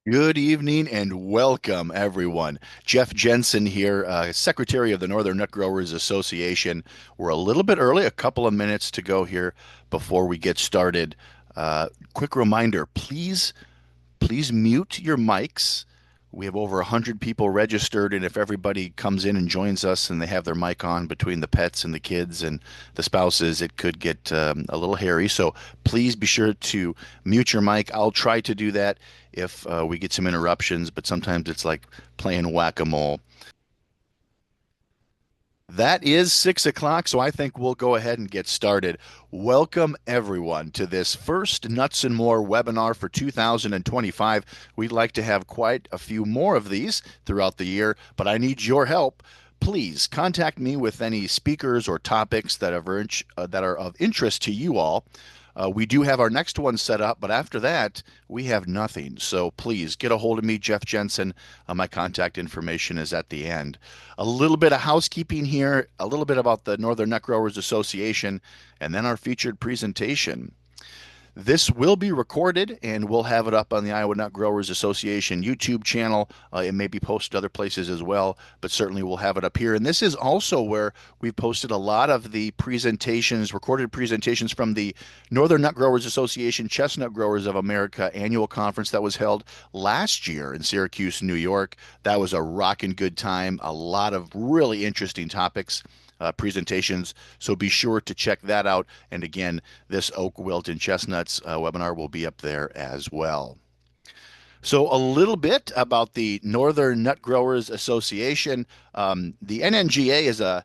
Good evening and welcome, everyone. Jeff Jensen here, Secretary of the Northern Nut Growers Association. We're a little bit early, a couple of minutes to go here before we get started. Quick reminder, please mute your mics. We have over 100 people registered, and if everybody comes in and joins us and they have their mic on between the pets and the kids and the spouses, it could get a little hairy. So please be sure to mute your mic. I'll try to do that if we get some interruptions, but sometimes it's like playing whack-a-mole. That is 6 o'clock, so I think we'll go ahead and get started. Welcome, everyone, to this first Nuts and More webinar for 2025. We'd like to have quite a few more of these throughout the year, but I need your help. Please contact me with any speakers or topics that are of interest to you all. We do have our next one set up, but after that, we have nothing. So please get a hold of me, Jeff Jensen. My contact information is at the end. A little bit of housekeeping here, a little bit about the Northern Nut Growers Association, and then our featured presentation. This will be recorded and we'll have it up on the Iowa Nut Growers Association YouTube channel. It may be posted other places as well, but certainly we'll have it up here. And this is also where we've posted a lot of the presentations, recorded presentations from the Northern Nut Growers Association Chestnut Growers of America annual conference that was held last year in Syracuse, New York. That was a rockin' good time. A lot of really interesting topics. Presentations. So be sure to check that out. And again, this oak, wilt, and chestnuts webinar will be up there as well. So a little bit about the Northern Nut Growers Association. The NNGA is a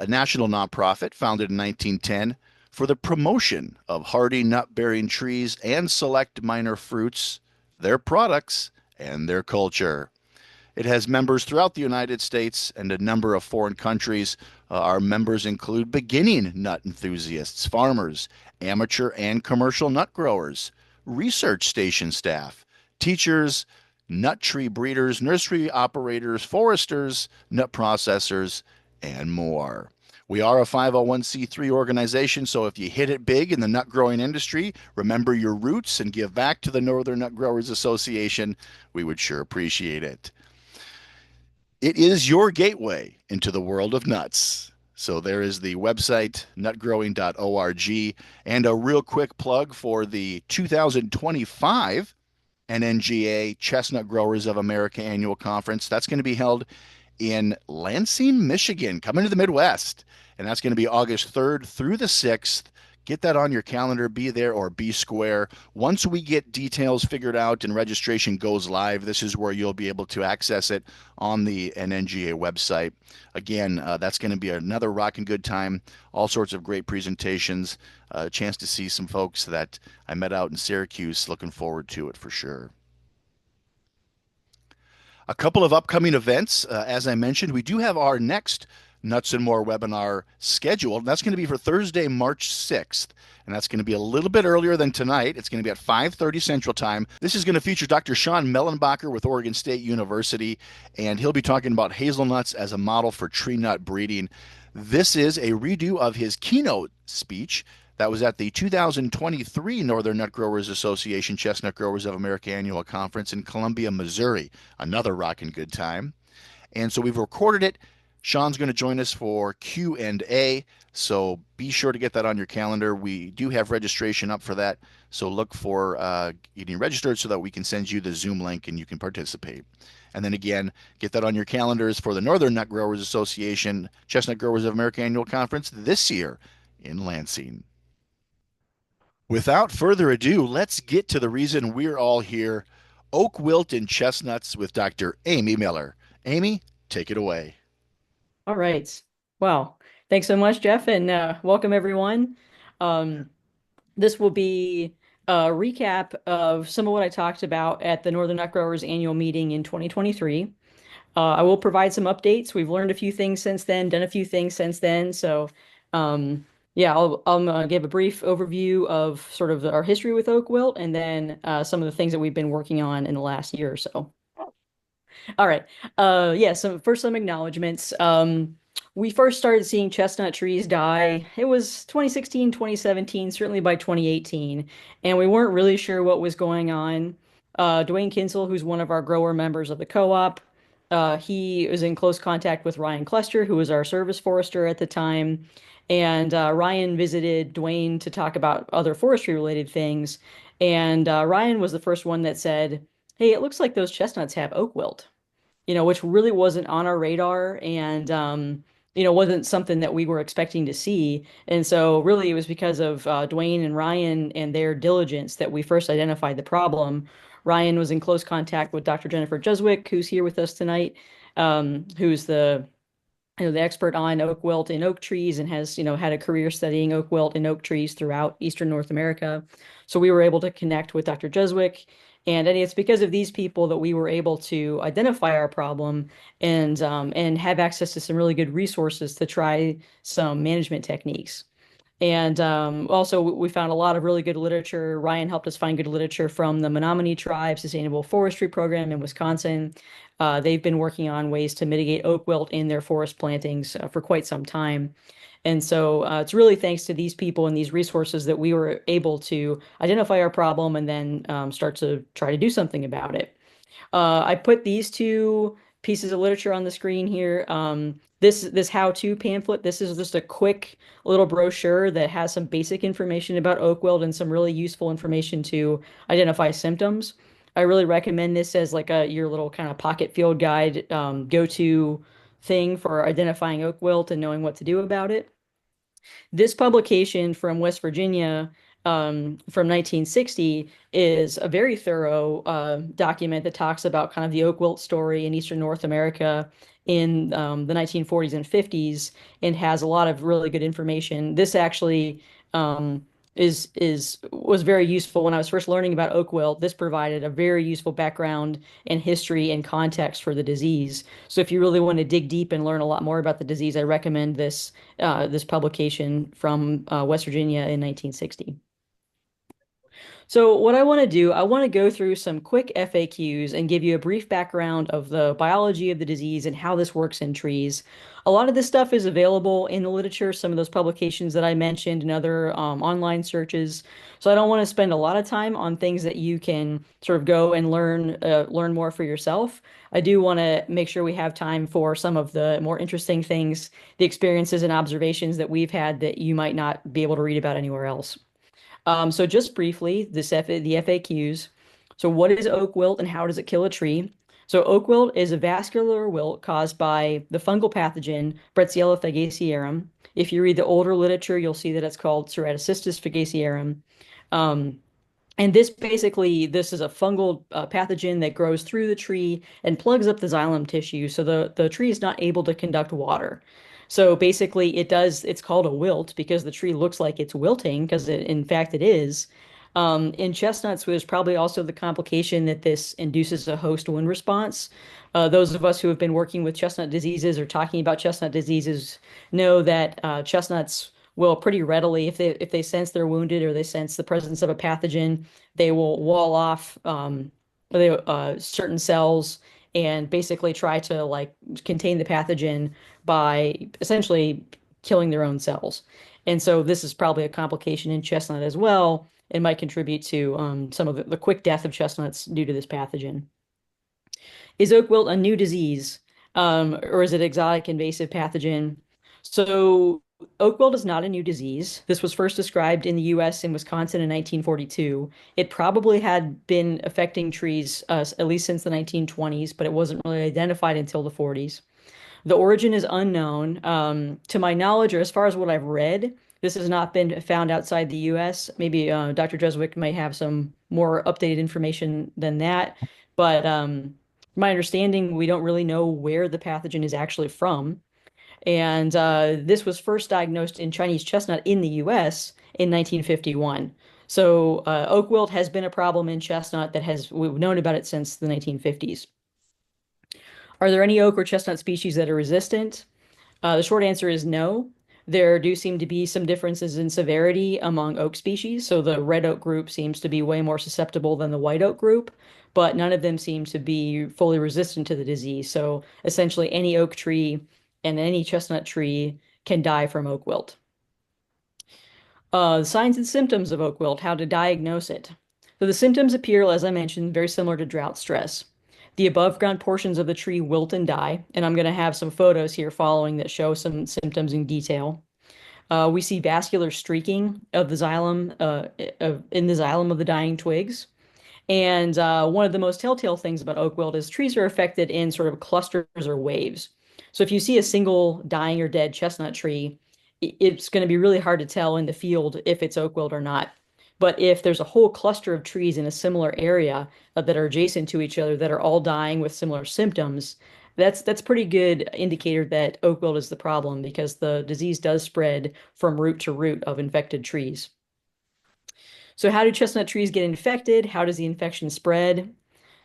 national nonprofit founded in 1910 for the promotion of hardy nut-bearing trees and select minor fruits, their products, and their culture. It has members throughout the United States and a number of foreign countries. Our members include beginning nut enthusiasts, farmers, amateur and commercial nut growers, research station staff, teachers, nut tree breeders, nursery operators, foresters, nut processors, and more. We are a 501c3 organization, so if you hit it big in the nut growing industry, remember your roots and give back to the Northern Nut Growers Association. We would sure appreciate it. It is your gateway into the world of nuts. So there is the website, nutgrowing.org, and a real quick plug for the 2025 NNGA Chestnut Growers of America Annual Conference. That's going to be held in Lansing, Michigan, coming to the Midwest. And that's going to be August 3rd through the 6th. Get that on your calendar, be there or be square. Once we get details figured out and registration goes live, this is where you'll be able to access it on the NNGA website. Again, that's going to be another rocking good time. All sorts of great presentations. A chance to see some folks that I met out in Syracuse. Looking forward to it for sure. A couple of upcoming events. As I mentioned, we do have our next Nuts and More webinar scheduled. That's going to be for Thursday, March 6th. And that's going to be a little bit earlier than tonight. It's going to be at 5:30 Central Time. This is going to feature Dr. Sean Mellenbacher with Oregon State University, and he'll be talking about hazelnuts as a model for tree nut breeding. This is a redo of his keynote speech that was at the 2023 Northern Nut Growers Association Chestnut Growers of America Annual Conference in Columbia, Missouri. Another rockin' good time. And so we've recorded it. Sean's going to join us for Q&A, so be sure to get that on your calendar. We do have registration up for that, so look for getting registered so that we can send you the Zoom link and you can participate. And then again, get that on your calendars for the Northern Nut Growers Association Chestnut Growers of America Annual Conference this year in Lansing. Without further ado, let's get to the reason we're all here. Oak, Wilt, and Chestnuts with Dr. Amy Miller. Amy, take it away. All right. Well, thanks so much, Jeff, and welcome everyone. Um, this will be a recap of some of what I talked about at the Northern Nut Growers annual meeting in 2023. I will provide some updates. We've learned a few things since then, done a few things since then. So, yeah, I'll give a brief overview of sort of our history with Oak Wilt and then some of the things that we've been working on in the last year or so. All right. Yeah, so first some acknowledgments. We first started seeing chestnut trees die. It was 2016, 2017, certainly by 2018, and we weren't really sure what was going on. Dwayne Kinsel, who's one of our grower members of the co-op, he was in close contact with Ryan Cluster, who was our service forester at the time. And Ryan visited Dwayne to talk about other forestry related things. And Ryan was the first one that said, "Hey, it looks like those chestnuts have oak wilt," which really wasn't on our radar and, wasn't something that we were expecting to see. And so, really, it was because of Dwayne and Ryan and their diligence that we first identified the problem. Ryan was in close contact with Dr. Jennifer Jeswick, who's here with us tonight, who's the expert on oak wilt in oak trees and has, had a career studying oak wilt in oak trees throughout Eastern North America. So we were able to connect with Dr. Jeswick, and it's because of these people that we were able to identify our problem and have access to some really good resources to try some management techniques. And also, we found a lot of really good literature. Ryan helped us find good literature from the Menominee Tribe Sustainable Forestry Program in Wisconsin. They've been working on ways to mitigate oak wilt in their forest plantings for quite some time. And so it's really thanks to these people and these resources that we were able to identify our problem and then start to try to do something about it. I put these two pieces of literature on the screen here. This how-to pamphlet. This is just a quick little brochure that has some basic information about oak wilt and some really useful information to identify symptoms. I really recommend this as like your little kind of pocket field guide go-to thing for identifying oak wilt and knowing what to do about it. This publication from West Virginia from 1960 is a very thorough document that talks about kind of the oak wilt story in Eastern North America in the 1940s and 50s and has a lot of really good information. This actually was very useful when I was first learning about oak wilt. This provided a very useful background and history and context for the disease. So if you really want to dig deep and learn a lot more about the disease, I recommend this publication from West Virginia in 1960. So what I want to do, I want to go through some quick FAQs and give you a brief background of the biology of the disease and how this works in trees. A lot of this stuff is available in the literature, some of those publications that I mentioned and other online searches. So I don't want to spend a lot of time on things that you can sort of go and learn more for yourself. I do want to make sure we have time for some of the more interesting things, the experiences and observations that we've had that you might not be able to read about anywhere else. So just briefly, the FAQs. So what is oak wilt and how does it kill a tree? So oak wilt is a vascular wilt caused by the fungal pathogen Brexella fagacearum. If you read the older literature, you'll see that it's called Ceratocystis fagacearum. Um, and this is a fungal pathogen that grows through the tree and plugs up the xylem tissue, so the tree is not able to conduct water. So basically, it's called a wilt because the tree looks like it's wilting, because in fact it is. In chestnuts, there's probably also the complication that this induces a host wound response. Those of us who have been working with chestnut diseases or talking about chestnut diseases know that chestnuts will pretty readily, if they sense they're wounded or they sense the presence of a pathogen, they will wall off certain cells and basically try to like contain the pathogen by essentially killing their own cells. And so this is probably a complication in chestnut as well. It might contribute to some of the quick death of chestnuts due to this pathogen. Is oak wilt a new disease, or is it exotic invasive pathogen? So oak wilt is not a new disease. This was first described in the U.S. in Wisconsin in 1942. It probably had been affecting trees at least since the 1920s, but it wasn't really identified until the 40s. The origin is unknown. To my knowledge, or as far as what I've read, this has not been found outside the U.S. Maybe Dr. Jeswick might have some more updated information than that. But my understanding, we don't really know where the pathogen is actually from. And this was first diagnosed in Chinese chestnut in the U.S. in 1951. So oak wilt has been a problem in chestnut we've known about it since the 1950s. Are there any oak or chestnut species that are resistant? The short answer is no. There do seem to be some differences in severity among oak species. So the red oak group seems to be way more susceptible than the white oak group, but none of them seem to be fully resistant to the disease. So essentially, any oak tree and any chestnut tree can die from oak wilt. Signs and symptoms of oak wilt, how to diagnose it. So the symptoms appear, as I mentioned, very similar to drought stress. The above ground portions of the tree wilt and die, and I'm going to have some photos here following that show some symptoms in detail. We see vascular streaking of the xylem, in the xylem of the dying twigs. And one of the most telltale things about oak wilt is trees are affected in sort of clusters or waves. So if you see a single dying or dead chestnut tree, it's going to be really hard to tell in the field if it's oak wilt or not. But if there's a whole cluster of trees in a similar area that are adjacent to each other that are all dying with similar symptoms, that's pretty good indicator that oak wilt is the problem because the disease does spread from root to root of infected trees. So how do chestnut trees get infected? How does the infection spread?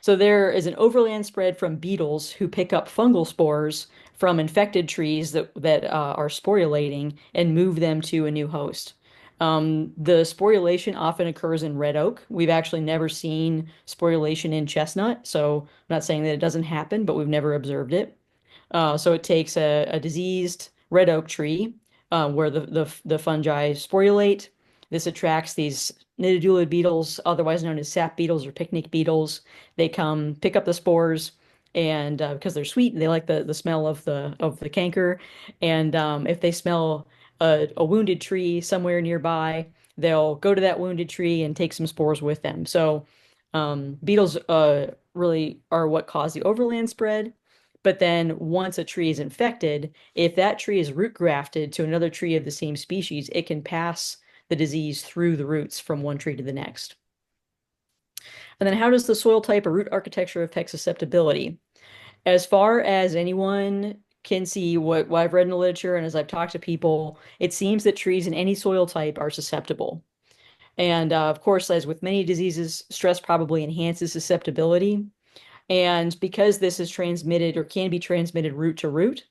So there is an overland spread from beetles who pick up fungal spores from infected trees that are sporulating and move them to a new host. The sporulation often occurs in red oak. We've actually never seen sporulation in chestnut, so I'm not saying that it doesn't happen, but we've never observed it. So it takes a diseased red oak tree where the fungi sporulate. This attracts these nididulid beetles, otherwise known as sap beetles or picnic beetles. They come pick up the spores, and because they're sweet, they like the smell of the canker. And if they smell a wounded tree somewhere nearby, they'll go to that wounded tree and take some spores with them. So beetles really are what cause the overland spread. But then once a tree is infected, if that tree is root grafted to another tree of the same species, it can pass the disease through the roots from one tree to the next. And then how does the soil type or root architecture affect susceptibility? As far as anyone can see what I've read in the literature and as I've talked to people, it seems that trees in any soil type are susceptible. And of course, as with many diseases, stress probably enhances susceptibility. And because this is transmitted or can be transmitted root to root,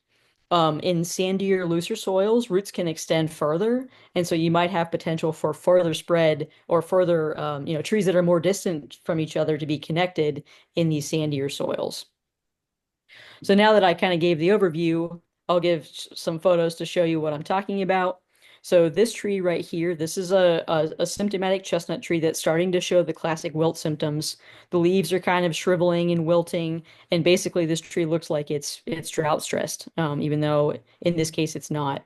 in sandier, looser soils, roots can extend further, and so you might have potential for further spread or further, trees that are more distant from each other to be connected in these sandier soils. So now that I kind of gave the overview, I'll give some photos to show you what I'm talking about. So this tree right here, this is a symptomatic chestnut tree that's starting to show the classic wilt symptoms. The leaves are kind of shriveling and wilting, and basically this tree looks like it's drought stressed, even though in this case it's not.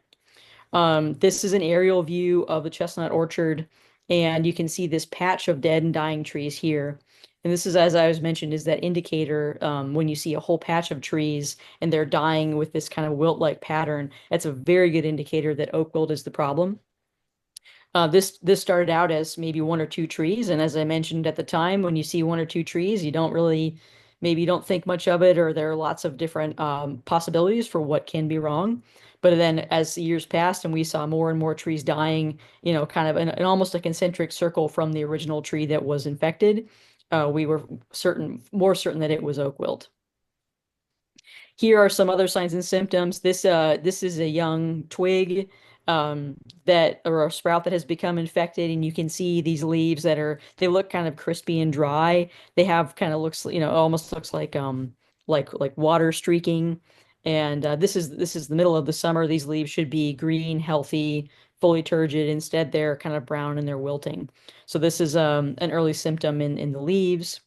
This is an aerial view of the chestnut orchard, and you can see this patch of dead and dying trees here. And this is, as I was mentioned, is that indicator when you see a whole patch of trees and they're dying with this kind of wilt-like pattern, that's a very good indicator that oak wilt is the problem. This started out as maybe one or two trees, and as I mentioned at the time, when you see one or two trees, you don't really, maybe you don't think much of it, or there are lots of different possibilities for what can be wrong. But then as the years passed and we saw more and more trees dying, kind of in almost a concentric circle from the original tree that was infected, we were more certain that it was oak wilt. Here are some other signs and symptoms. This is a young twig that or a sprout that has become infected, and you can see these leaves they look kind of crispy and dry. They have kind of looks, almost looks like water streaking. And this is the middle of the summer. These leaves should be green, healthy, fully turgid. Instead, they're kind of brown and they're wilting. So this is an early symptom in the leaves.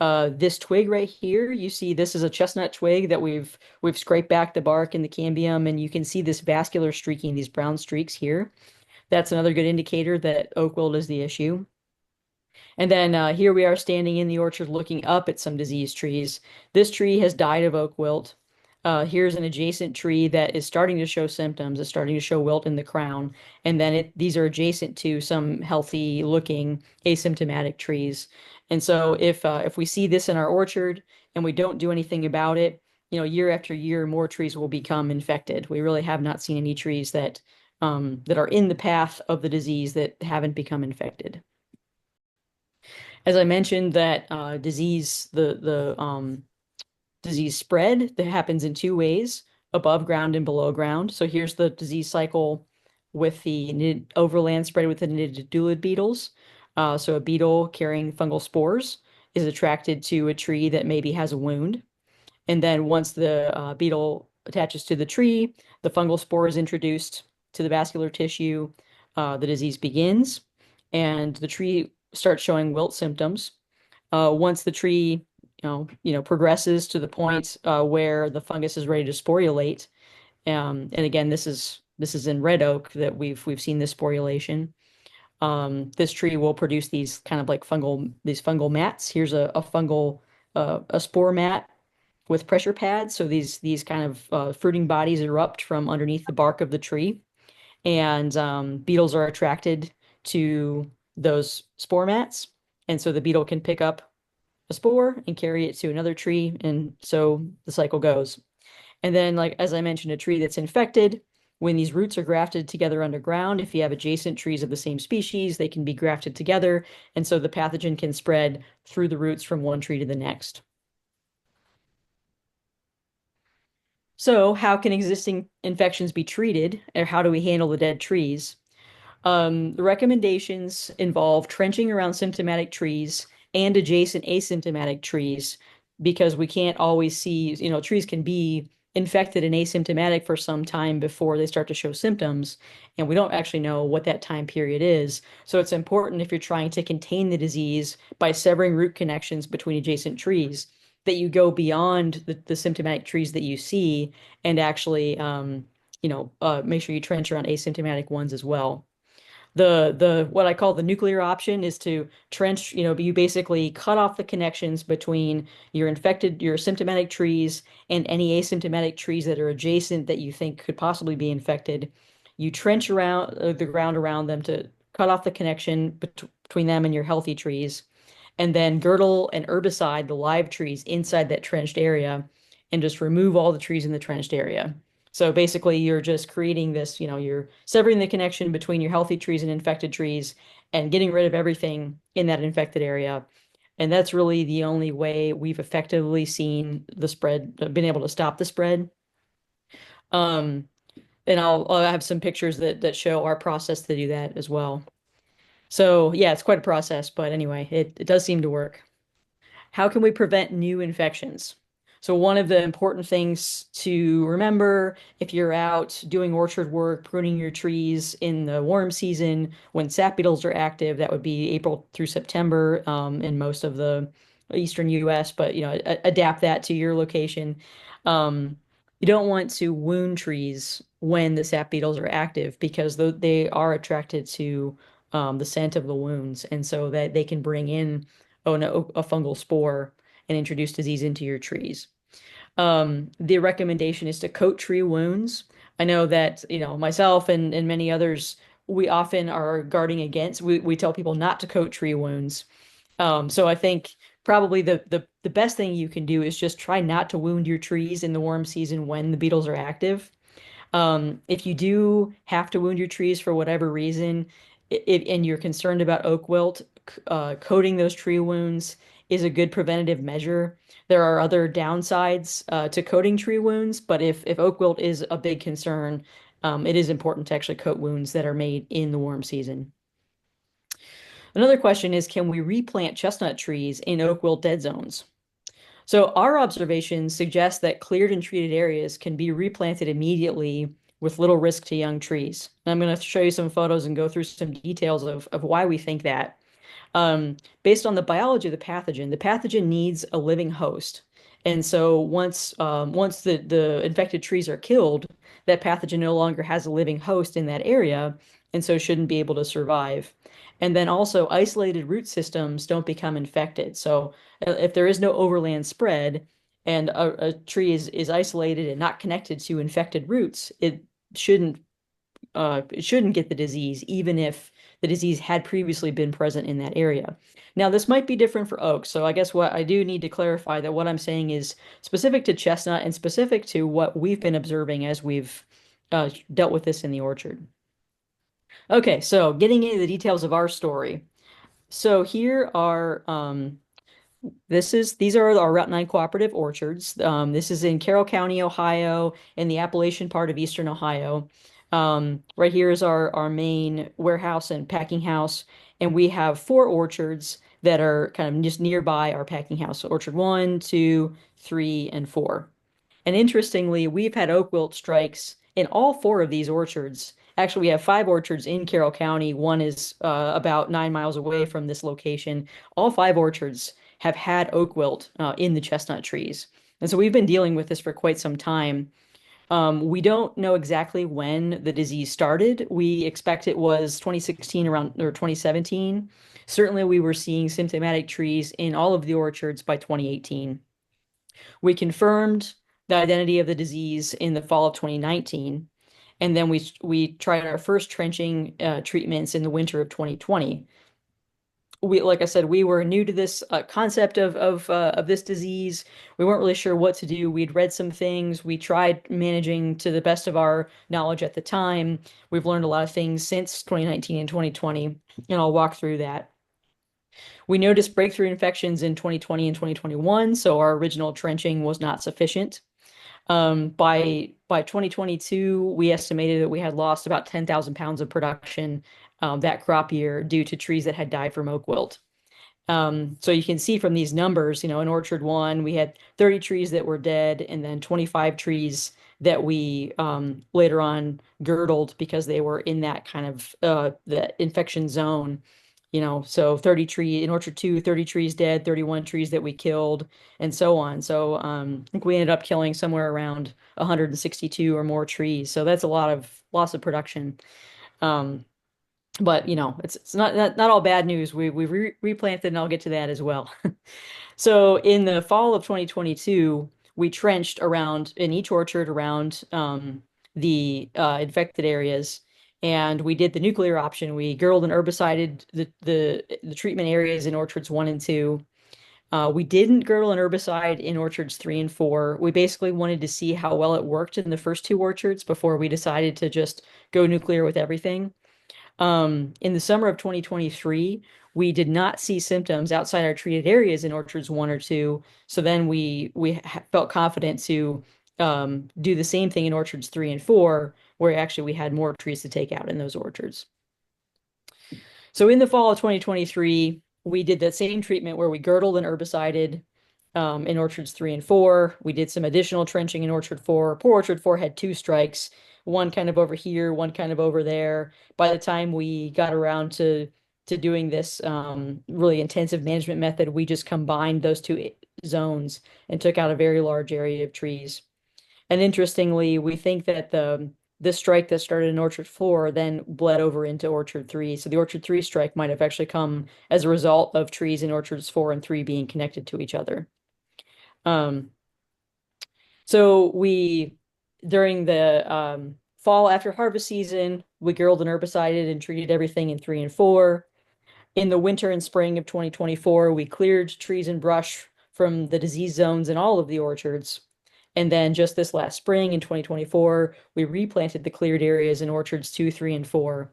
This twig right here, you see this is a chestnut twig that we've scraped back the bark and the cambium, and you can see this vascular streaking, these brown streaks here. That's another good indicator that oak wilt is the issue. And then here we are standing in the orchard looking up at some diseased trees. This tree has died of oak wilt. Here's an adjacent tree that is starting to show symptoms. It's starting to show wilt in the crown. And then these are adjacent to some healthy looking asymptomatic trees. And so if we see this in our orchard and we don't do anything about it, year after year, more trees will become infected. We really have not seen any trees that are in the path of the disease that haven't become infected. As I mentioned, that the disease spread that happens in two ways, above ground and below ground. So here's the disease cycle with the overland spread with the nididulid beetles. So a beetle carrying fungal spores is attracted to a tree that maybe has a wound. And then once the beetle attaches to the tree, the fungal spore is introduced to the vascular tissue. The disease begins, and the tree start showing wilt symptoms. Once the tree, progresses to the point where the fungus is ready to sporulate, and again, this is in red oak that we've seen this sporulation. This tree will produce these kind of like fungal mats. Here's a fungal a spore mat with pressure pads. So these kind of fruiting bodies erupt from underneath the bark of the tree, and beetles are attracted to those spore mats, and so the beetle can pick up a spore and carry it to another tree, and so the cycle goes. And then, like as I mentioned, a tree that's infected, when these roots are grafted together underground, if you have adjacent trees of the same species, they can be grafted together, and so the pathogen can spread through the roots from one tree to the next. So, how can existing infections be treated, or how do we handle the dead trees? The recommendations involve trenching around symptomatic trees and adjacent asymptomatic trees because we can't always see, trees can be infected and asymptomatic for some time before they start to show symptoms, and we don't actually know what that time period is. So it's important if you're trying to contain the disease by severing root connections between adjacent trees that you go beyond the symptomatic trees that you see and actually, make sure you trench around asymptomatic ones as well. The what I call the nuclear option is to trench, you basically cut off the connections between your symptomatic trees and any asymptomatic trees that are adjacent that you think could possibly be infected. You trench around the ground around them to cut off the connection between them and your healthy trees, and then girdle and herbicide the live trees inside that trenched area and just remove all the trees in the trenched area. So basically, you're just creating this, you're severing the connection between your healthy trees and infected trees and getting rid of everything in that infected area. And that's really the only way we've effectively seen the spread, been able to stop the spread. Um, and I'll have some pictures that show our process to do that as well. So yeah, it's quite a process, but anyway, it does seem to work. How can we prevent new infections? So one of the important things to remember if you're out doing orchard work, pruning your trees in the warm season when sap beetles are active, that would be April through September in most of the eastern US, but adapt that to your location. Um, you don't want to wound trees when the sap beetles are active because they are attracted to the scent of the wounds, and so that they can bring in a fungal spore and introduce disease into your trees. The recommendation is to coat tree wounds. I know that, myself and many others, we often are guarding against, we tell people not to coat tree wounds. So I think probably the best thing you can do is just try not to wound your trees in the warm season when the beetles are active. If you do have to wound your trees for whatever reason, and you're concerned about oak wilt, coating those tree wounds is a good preventative measure. There are other downsides to coating tree wounds, but if oak wilt is a big concern, it is important to actually coat wounds that are made in the warm season. Another question is, can we replant chestnut trees in oak wilt dead zones? So our observations suggest that cleared and treated areas can be replanted immediately with little risk to young trees. And I'm going to show you some photos and go through some details of why we think that. Based on the biology of the pathogen needs a living host. And so once the infected trees are killed, that pathogen no longer has a living host in that area, and so shouldn't be able to survive. And then also isolated root systems don't become infected. So if there is no overland spread and a tree is isolated and not connected to infected roots, shouldn't it shouldn't get the disease, even if the disease had previously been present in that area. Now, this might be different for oak, so I guess what I do need to clarify that what I'm saying is specific to chestnut and specific to what we've been observing as we've dealt with this in the orchard. Okay, so getting into the details of our story. So here are these are our Route 9 cooperative orchards. This is in Carroll County, Ohio, in the Appalachian part of Eastern Ohio. Right here is our main warehouse and packing house, and we have four orchards that are kind of just nearby our packing house. So orchard 1, 2, 3, and 4. And interestingly, we've had oak wilt strikes in all four of these orchards, Actually, we have 5 orchards in Carroll County. One is about 9 miles away from this location. All 5 orchards have had oak wilt in the chestnut trees. And so we've been dealing with this for quite some time. We don't know exactly when the disease started. We expect it was 2016 around or 2017. Certainly, we were seeing symptomatic trees in all of the orchards by 2018. We confirmed the identity of the disease in the fall of 2019, and then we tried our first trenching treatments in the winter of 2020. Like I said, we were new to this concept of this disease. We weren't really sure what to do. We'd read some things. We tried managing to the best of our knowledge at the time. We've learned a lot of things since 2019 and 2020, and I'll walk through that. We noticed breakthrough infections in 2020 and 2021, so our original trenching was not sufficient. By 2022, we estimated that we had lost about 10,000 pounds of production that crop year due to trees that had died from oak wilt. So you can see from these numbers, in Orchard 1, we had 30 trees that were dead and then 25 trees that we later on girdled because they were in that kind of the infection zone. So 30 in Orchard 2, 30 trees dead, 31 trees that we killed, and so on. So I think we ended up killing somewhere around 162 or more trees. So that's a lot of loss of production. Um, but it's not all bad news. We replanted, and I'll get to that as well. So in the fall of 2022, we trenched around in each orchard around the infected areas, and we did the nuclear option. We girdled and herbicided the treatment areas in orchards 1 and 2. We didn't girdle and herbicide in orchards 3 and 4. We basically wanted to see how well it worked in the first 2 orchards before we decided to just go nuclear with everything. In the summer of 2023, we did not see symptoms outside our treated areas in orchards 1 or 2. So then we felt confident to do the same thing in orchards 3 and 4, where actually we had more trees to take out in those orchards. So in the fall of 2023, we did that same treatment where we girdled and herbicided in orchards 3 and 4. We did some additional trenching in orchard 4. Poor orchard 4 had 2 strikes, one kind of over here, one kind of over there. By the time we got around to doing this really intensive management method, we just combined those two zones and took out a very large area of trees. And interestingly, we think that this strike that started in Orchard 4 then bled over into Orchard 3. So the Orchard 3 strike might have actually come as a result of trees in Orchards 4 and 3 being connected to each other. Um, so during the fall after harvest season, we girdled and herbicided and treated everything in 3 and 4. In the winter and spring of 2024, we cleared trees and brush from the disease zones in all of the orchards. And then just this last spring in 2024, we replanted the cleared areas in orchards 2, 3, and 4.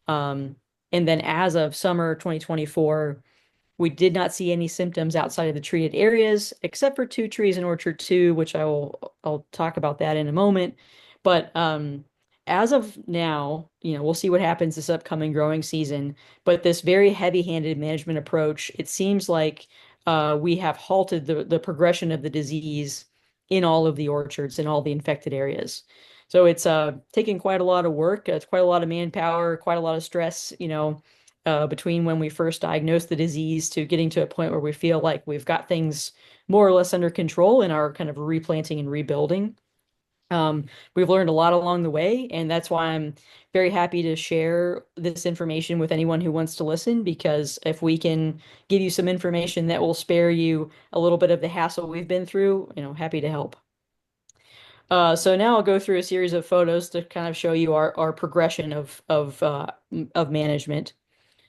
And then as of summer 2024, we did not see any symptoms outside of the treated areas, except for 2 trees in Orchard 2, which I'll talk about that in a moment. But as of now, we'll see what happens this upcoming growing season. But this very heavy-handed management approach, it seems like we have halted the progression of the disease in all of the orchards in all the infected areas. So it's taken quite a lot of work. It's quite a lot of manpower, quite a lot of stress, between when we first diagnosed the disease to getting to a point where we feel like we've got things more or less under control in our kind of replanting and rebuilding. We've learned a lot along the way, and that's why I'm very happy to share this information with anyone who wants to listen, because if we can give you some information that will spare you a little bit of the hassle we've been through, happy to help. So now I'll go through a series of photos to kind of show you our progression of management.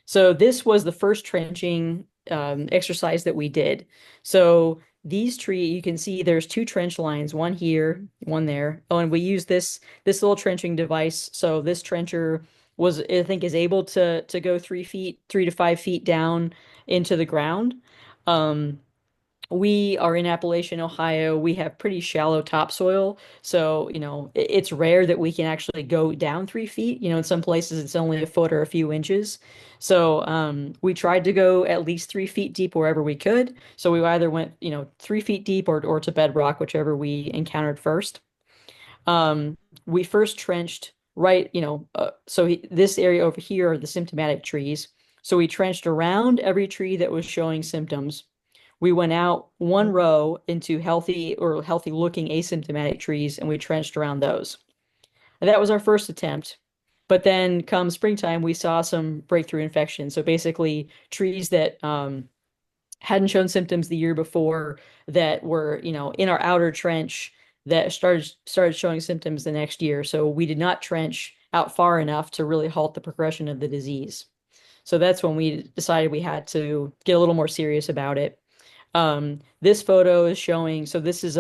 So this was the first trenching exercise that we did. So you can see there's 2 trench lines, one here, one there. Oh, and we use this little trenching device. So this trencher I think, is able to go 3 feet, 3 to 5 feet down into the ground. We are in Appalachian, Ohio. We have pretty shallow topsoil. So, it's rare that we can actually go down 3 feet. In some places it's only a foot or a few inches. So, we tried to go at least 3 feet deep wherever we could. So we either went, 3 feet deep or to bedrock, whichever we encountered first. We first trenched right, this area over here are the symptomatic trees. So we trenched around every tree that was showing symptoms. We went out one row into healthy looking asymptomatic trees, and we trenched around those. And that was our first attempt. But then come springtime, we saw some breakthrough infections. So basically, trees that hadn't shown symptoms the year before that were, in our outer trench that started showing symptoms the next year. So we did not trench out far enough to really halt the progression of the disease. So that's when we decided we had to get a little more serious about it. This photo is showing, so this is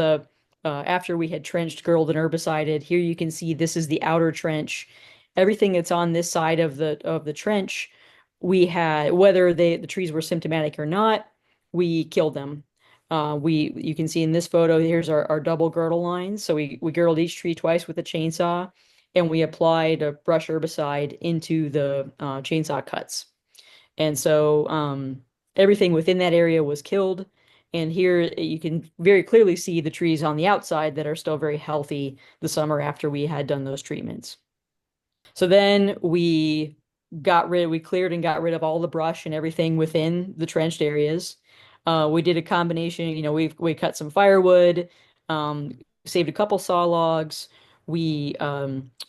after we had trenched, girdled, and herbicided. Here you can see this is the outer trench. Everything that's on this side of the trench, we had, whether the trees were symptomatic or not, we killed them. You can see in this photo, here's our double girdle lines. So we girdled each tree twice with a chainsaw, and we applied a brush herbicide into the chainsaw cuts. And so everything within that area was killed. And here you can very clearly see the trees on the outside that are still very healthy the summer after we had done those treatments. So then we cleared and got rid of all the brush and everything within the trenched areas. We did a combination, we cut some firewood, saved a couple saw logs. We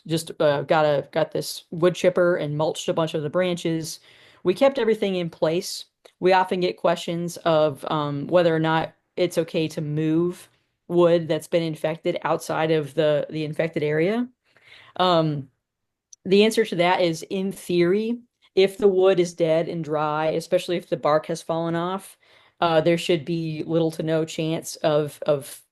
just got this wood chipper and mulched a bunch of the branches. We kept everything in place. We often get questions of whether or not it's okay to move wood that's been infected outside of the infected area. Um, the answer to that is, in theory, if the wood is dead and dry, especially if the bark has fallen off, there should be little to no chance of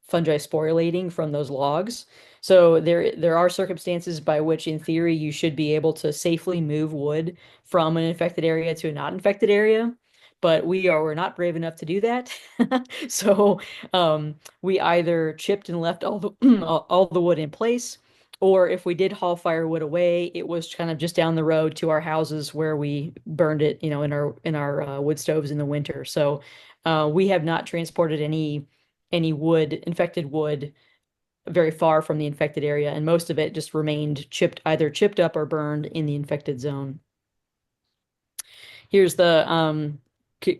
fungi sporulating from those logs. So there are circumstances by which, in theory, you should be able to safely move wood from an infected area to a not infected area. But we're not brave enough to do that. So we either chipped and left all the all the wood in place, or if we did haul firewood away, it was kind of just down the road to our houses where we burned it, in our wood stoves in the winter. So we have not transported any wood, infected wood, very far from the infected area, and most of it just remained either chipped up or burned in the infected zone. Here's the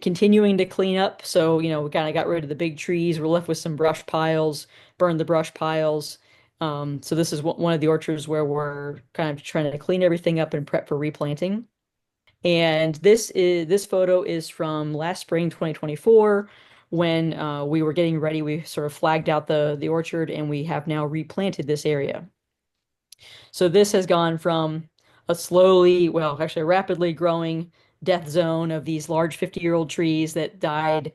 continuing to clean up. So, we kind of got rid of the big trees. We're left with some brush piles, burned the brush piles. So this is one of the orchards where we're kind of trying to clean everything up and prep for replanting. And this photo is from last spring, 2024, when we were getting ready. We sort of flagged out the orchard, and we have now replanted this area. So this has gone from a rapidly growing death zone of these large 50-year-old trees that died.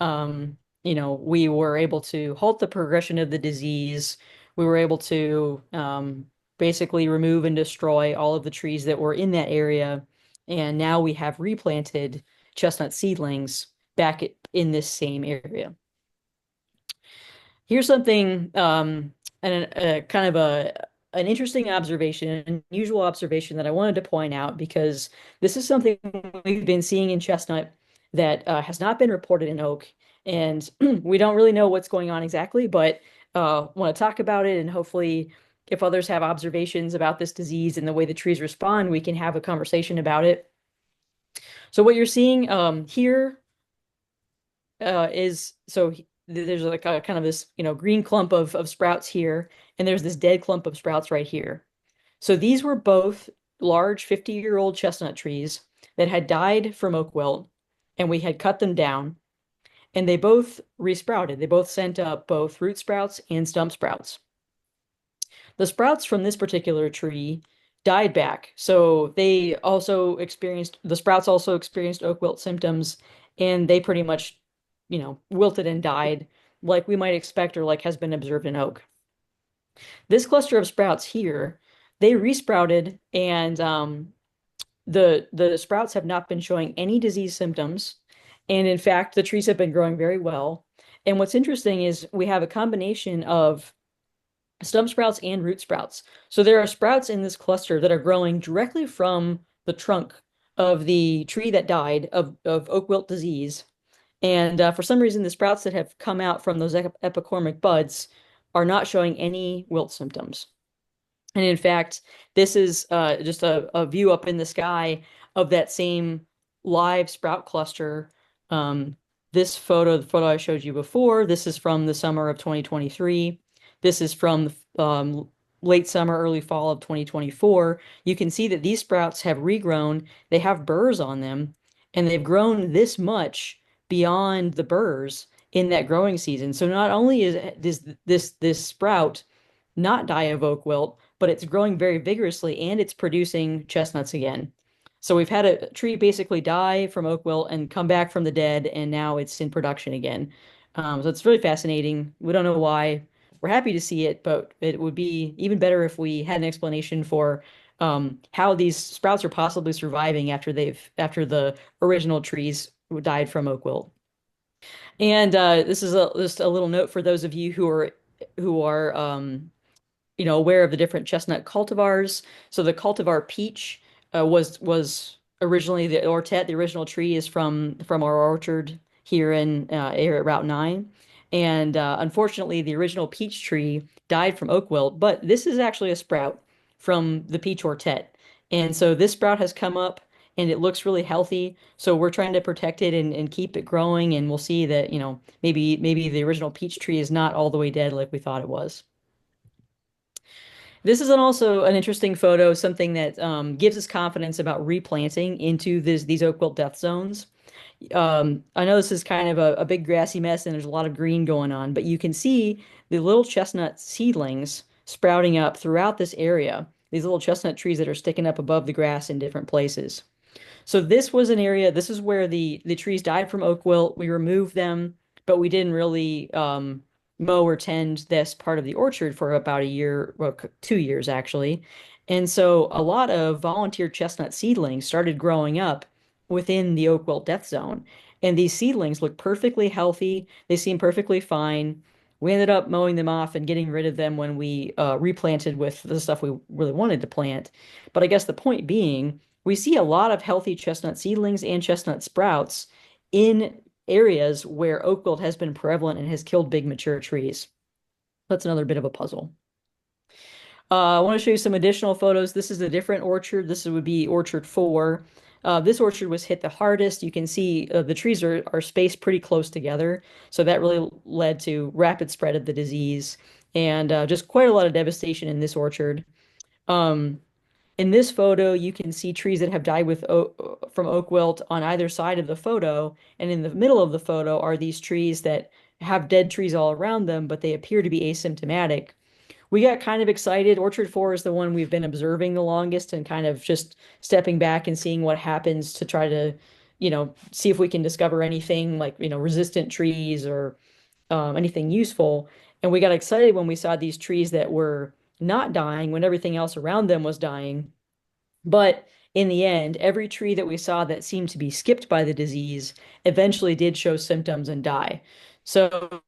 We were able to halt the progression of the disease. We were able to basically remove and destroy all of the trees that were in that area. And now we have replanted chestnut seedlings back in this same area. Here's something, kind of an interesting observation, an unusual observation that I wanted to point out, because this is something we've been seeing in chestnut that has not been reported in oak, and we don't really know what's going on exactly, but want to talk about it, and hopefully, if others have observations about this disease and the way the trees respond, we can have a conversation about it. So what you're seeing here is so there's like a kind of this green clump of sprouts here, and there's this dead clump of sprouts right here. So these were both large 50-year-old chestnut trees that had died from oak wilt, and we had cut them down, and they both resprouted. They both sent up both root sprouts and stump sprouts. The sprouts from this particular tree died back. So the sprouts also experienced oak wilt symptoms, and they pretty much, wilted and died like we might expect, or like has been observed in oak. This cluster of sprouts here, they resprouted, and the sprouts have not been showing any disease symptoms. And in fact, the trees have been growing very well. And what's interesting is we have a combination of stump sprouts and root sprouts. So there are sprouts in this cluster that are growing directly from the trunk of the tree that died of oak wilt disease. And for some reason, the sprouts that have come out from those epicormic buds are not showing any wilt symptoms. And in fact, this is just a view up in the sky of that same live sprout cluster. Um, this photo, the photo I showed you before, this is from the summer of 2023. This is from late summer, early fall of 2024. You can see that these sprouts have regrown. They have burrs on them, and they've grown this much beyond the burrs in that growing season. So not only is this sprout not die of oak wilt, but it's growing very vigorously and it's producing chestnuts again. So we've had a tree basically die from oak wilt and come back from the dead, and now it's in production again. So it's really fascinating. We don't know why. We're happy to see it, but it would be even better if we had an explanation for how these sprouts are possibly surviving after the original trees died from oak wilt. And this is just a little note for those of you who are aware of the different chestnut cultivars. So the cultivar peach was originally the Ortet. The original tree is from our orchard here at Route 9. And unfortunately, the original peach tree died from oak wilt, but this is actually a sprout from the peach Ortet. And so this sprout has come up and it looks really healthy. So we're trying to protect it and keep it growing. And we'll see that, maybe the original peach tree is not all the way dead like we thought it was. This is also an interesting photo, something that gives us confidence about replanting into these oak wilt death zones. I know this is kind of a big grassy mess and there's a lot of green going on, but you can see the little chestnut seedlings sprouting up throughout this area. These little chestnut trees that are sticking up above the grass in different places. So this was an area, this is where the trees died from oak wilt. We removed them, but we didn't really mow or tend this part of the orchard for about a year, well, 2 years actually. And so a lot of volunteer chestnut seedlings started growing up within the oak wilt death zone. And these seedlings look perfectly healthy. They seem perfectly fine. We ended up mowing them off and getting rid of them when we replanted with the stuff we really wanted to plant. But I guess the point being, we see a lot of healthy chestnut seedlings and chestnut sprouts in areas where oak wilt has been prevalent and has killed big mature trees. That's another bit of a puzzle. I want to show you some additional photos. This is a different orchard. This would be orchard 4. This orchard was hit the hardest. You can see the trees are spaced pretty close together. So that really led to rapid spread of the disease and just quite a lot of devastation in this orchard. Um, in this photo, you can see trees that have died from oak wilt on either side of the photo, and in the middle of the photo are these trees that have dead trees all around them, but they appear to be asymptomatic. We got kind of excited. Orchard 4 is the one we've been observing the longest and kind of just stepping back and seeing what happens to try to, see if we can discover anything like, resistant trees or anything useful. And we got excited when we saw these trees that were not dying when everything else around them was dying. But in the end, every tree that we saw that seemed to be skipped by the disease eventually did show symptoms and die. So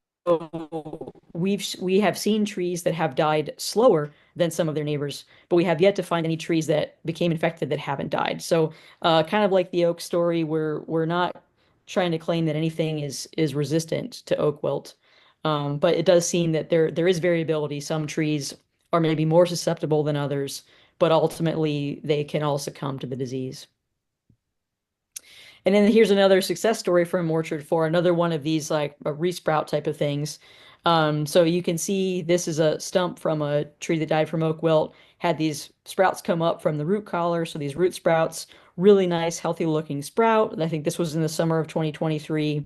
we have seen trees that have died slower than some of their neighbors, but we have yet to find any trees that became infected that haven't died. So kind of like the oak story, we're not trying to claim that anything is resistant to oak wilt. But it does seem that there is variability. Some trees are maybe more susceptible than others, but ultimately they can all succumb to the disease. And then here's another success story from Orchard 4, another one of these like a resprout type of things. So you can see this is a stump from a tree that died from oak wilt, had these sprouts come up from the root collar. So these root sprouts, really nice, healthy looking sprout. And I think this was in the summer of 2023.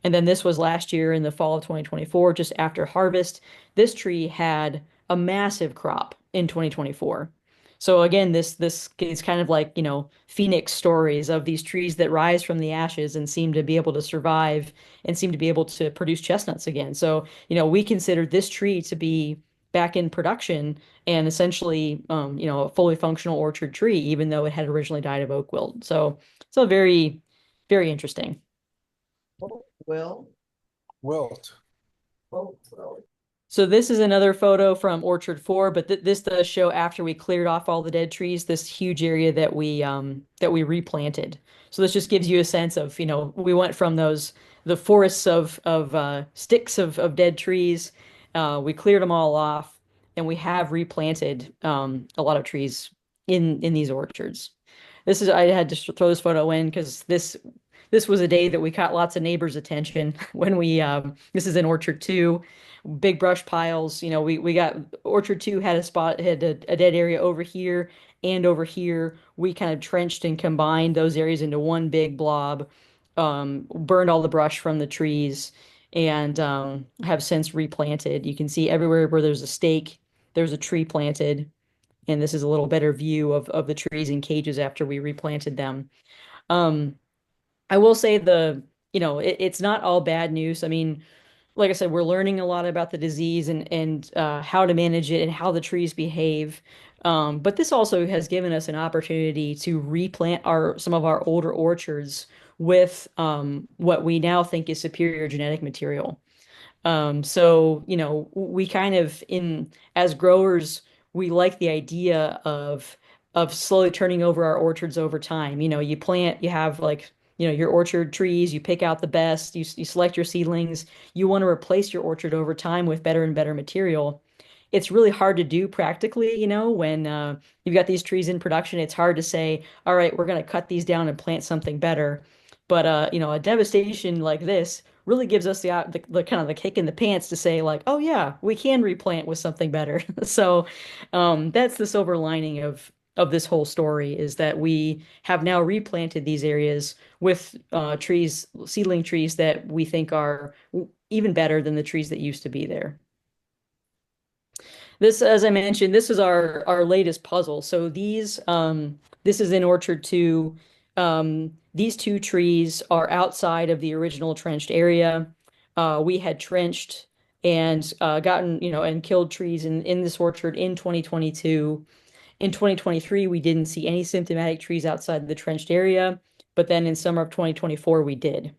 And then this was last year in the fall of 2024, just after harvest. This tree had a massive crop in 2024. So again, this is kind of like, phoenix stories of these trees that rise from the ashes and seem to be able to survive and seem to be able to produce chestnuts again. So, we consider this tree to be back in production and essentially, a fully functional orchard tree, even though it had originally died of oak wilt. So very, very interesting. Well, Wilt. well, So this is another photo from Orchard 4, but this does show after we cleared off all the dead trees, this huge area that we replanted. So this just gives you a sense of, we went from the forests of sticks of dead trees. We cleared them all off. and we have replanted a lot of trees in these orchards. This is I had to throw this photo in because this was a day that we caught lots of neighbors' attention when we this is in Orchard 2, big brush piles. We got Orchard 2 had a spot, had a dead area over here and over here. We kind of trenched and combined those areas into one big blob, burned all the brush from the trees, and have since replanted. You can see everywhere where there's a stake, there's a tree planted, and this is a little better view of the trees in cages after we replanted them. Um, I will say it's not all bad news. I mean, like I said, we're learning a lot about the disease and how to manage it and how the trees behave. But this also has given us an opportunity to replant some of our older orchards with what we now think is superior genetic material. So, we kind of as growers, we like the idea of slowly turning over our orchards over time. You plant, you have like, your orchard trees, you pick out the best, you select your seedlings, you want to replace your orchard over time with better and better material. It's really hard to do practically, when you've got these trees in production. It's hard to say, all right, we're going to cut these down and plant something better. But a devastation like this really gives us the kind of the kick in the pants to say like, oh yeah, we can replant with something better. So that's the silver lining of this whole story, is that we have now replanted these areas with seedling trees that we think are even better than the trees that used to be there. This, as I mentioned, this is our latest puzzle. So this is in Orchard 2. These two trees are outside of the original trenched area. We had trenched and gotten, and killed trees in this orchard in 2022. In 2023, we didn't see any symptomatic trees outside the trenched area, but then in summer of 2024, we did.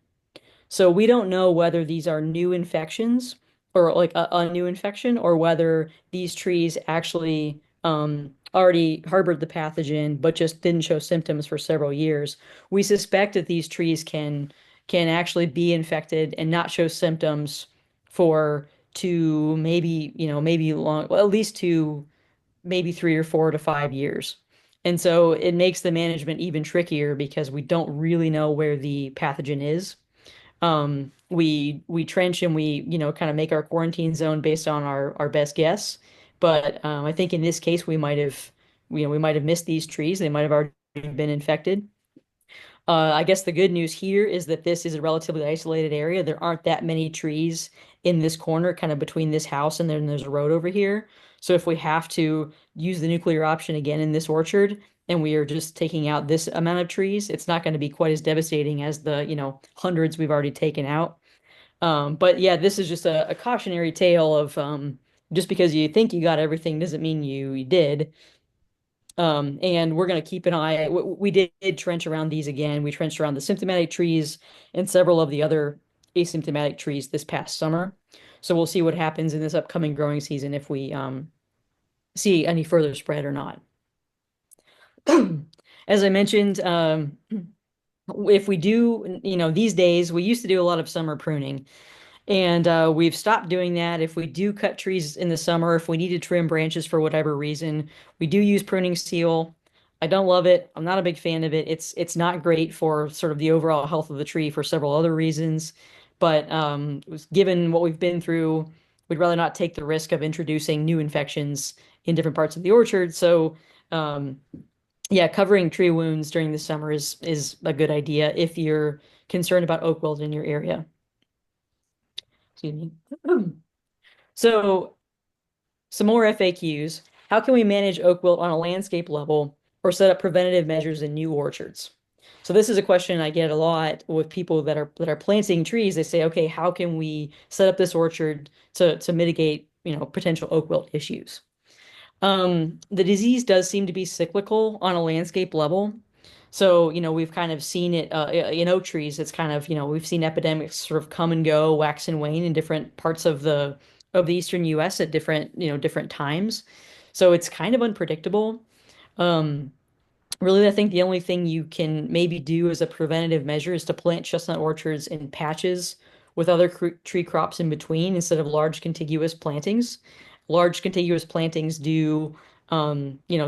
So we don't know whether these are new infections or like a new infection, or whether these trees actually already harbored the pathogen but just didn't show symptoms for several years. We suspect that these trees can actually be infected and not show symptoms for two, maybe long, well, at least two, maybe 3 or 4 to 5 years. And so it makes the management even trickier because we don't really know where the pathogen is. We trench and we, kind of make our quarantine zone based on our best guess. But I think in this case, we might have missed these trees. They might have already been infected. I guess the good news here is that this is a relatively isolated area. There aren't that many trees in this corner, kind of between this house and then there's a road over here. So if we have to use the nuclear option again in this orchard, and we are just taking out this amount of trees, it's not going to be quite as devastating as the, hundreds we've already taken out. But yeah, this is just a cautionary tale of just because you think you got everything doesn't mean you did. And we're going to keep an eye. We did trench around these again. We trenched around the symptomatic trees and several of the other asymptomatic trees this past summer. So we'll see what happens in this upcoming growing season if we see any further spread or not. As I mentioned, if we do, these days, we used to do a lot of summer pruning. And we've stopped doing that. If we do cut trees in the summer, if we need to trim branches for whatever reason, we do use pruning steel. I don't love it. I'm not a big fan of it. It's not great for sort of the overall health of the tree for several other reasons. But given what we've been through, we'd rather not take the risk of introducing new infections in different parts of the orchard. So yeah, covering tree wounds during the summer is a good idea if you're concerned about oak wilt in your area. Excuse me. So some more FAQs. How can we manage oak wilt on a landscape level or set up preventative measures in new orchards? So this is a question I get a lot with people that are planting trees. They say, okay, how can we set up this orchard to mitigate, potential oak wilt issues? The disease does seem to be cyclical on a landscape level. So, we've kind of seen it in oak trees. It's kind of, we've seen epidemics sort of come and go, wax and wane in different parts of the eastern US at different times. So it's kind of unpredictable. Um, Really, I think the only thing you can maybe do as a preventative measure is to plant chestnut orchards in patches with other tree crops in between instead of large contiguous plantings. large contiguous plantings do,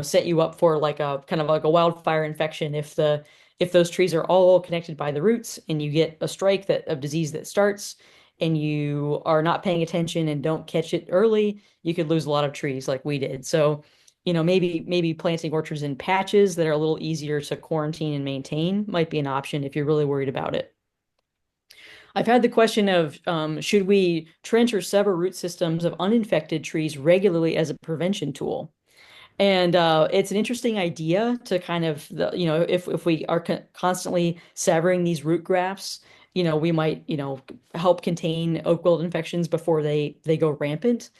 set you up for like a kind of like a wildfire infection if those trees are all connected by the roots and you get a strike that of disease that starts and you are not paying attention and don't catch it early, you could lose a lot of trees like we did. So, maybe planting orchards in patches that are a little easier to quarantine and maintain might be an option if you're really worried about it. I've had the question of should we trench or sever root systems of uninfected trees regularly as a prevention tool? And it's an interesting idea to kind of, if we are constantly severing these root grafts, we might, help contain oak wilt infections before they go rampant.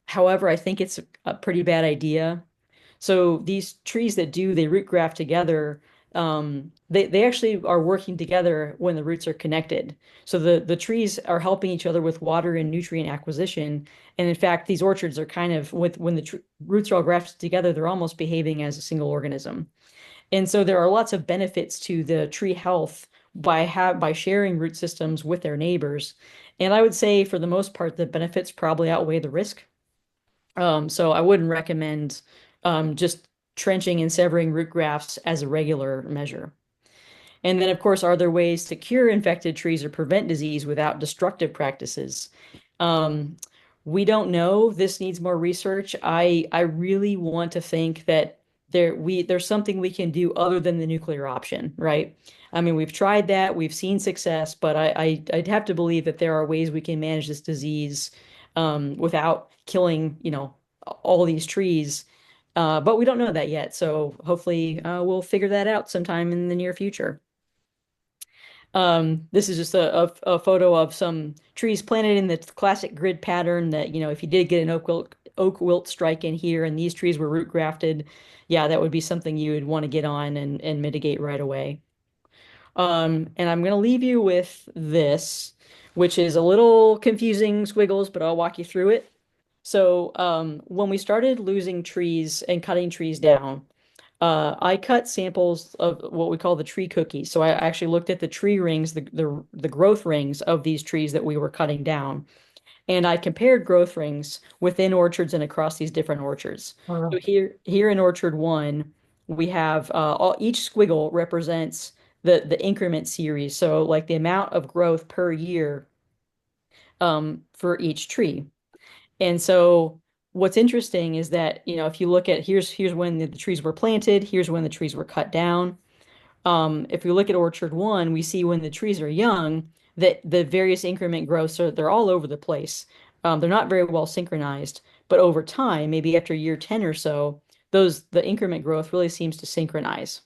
However, I think it's a pretty bad idea. So these trees that do they root graft together, they actually are working together when the roots are connected. So the trees are helping each other with water and nutrient acquisition. And in fact, these orchards are kind of when the tr roots are all grafted together, they're almost behaving as a single organism. And so there are lots of benefits to the tree health by sharing root systems with their neighbors. And I would say for the most part, the benefits probably outweigh the risk. So I wouldn't recommend just trenching and severing root grafts as a regular measure. And then, of course, are there ways to cure infected trees or prevent disease without destructive practices? Um, we don't know. This needs more research. I really want to think that there's something we can do other than the nuclear option, right? I mean, we've tried that, we've seen success, but I'd have to believe that there are ways we can manage this disease without killing, all these trees. But we don't know that yet. So hopefully we'll figure that out sometime in the near future. This is just a photo of some trees planted in the classic grid pattern that, if you did get an oak wilt strike in here and these trees were root grafted, yeah, that would be something you would want to get on and mitigate right away. And I'm going to leave you with this, which is a little confusing squiggles, but I'll walk you through it. So, when we started losing trees and cutting trees down, I cut samples of what we call the tree cookies. So I actually looked at the tree rings, the growth rings of these trees that we were cutting down, and I compared growth rings within orchards and across these different orchards. So here in Orchard One, we have each squiggle represents the increment series. So like the amount of growth per year for each tree. And so what's interesting is that, if you look at here's when the trees were planted, here's when the trees were cut down. If we look at Orchard One, we see when the trees are young that the various increment growths they're all over the place. They're not very well synchronized, but over time, maybe after year 10 or so, the increment growth really seems to synchronize.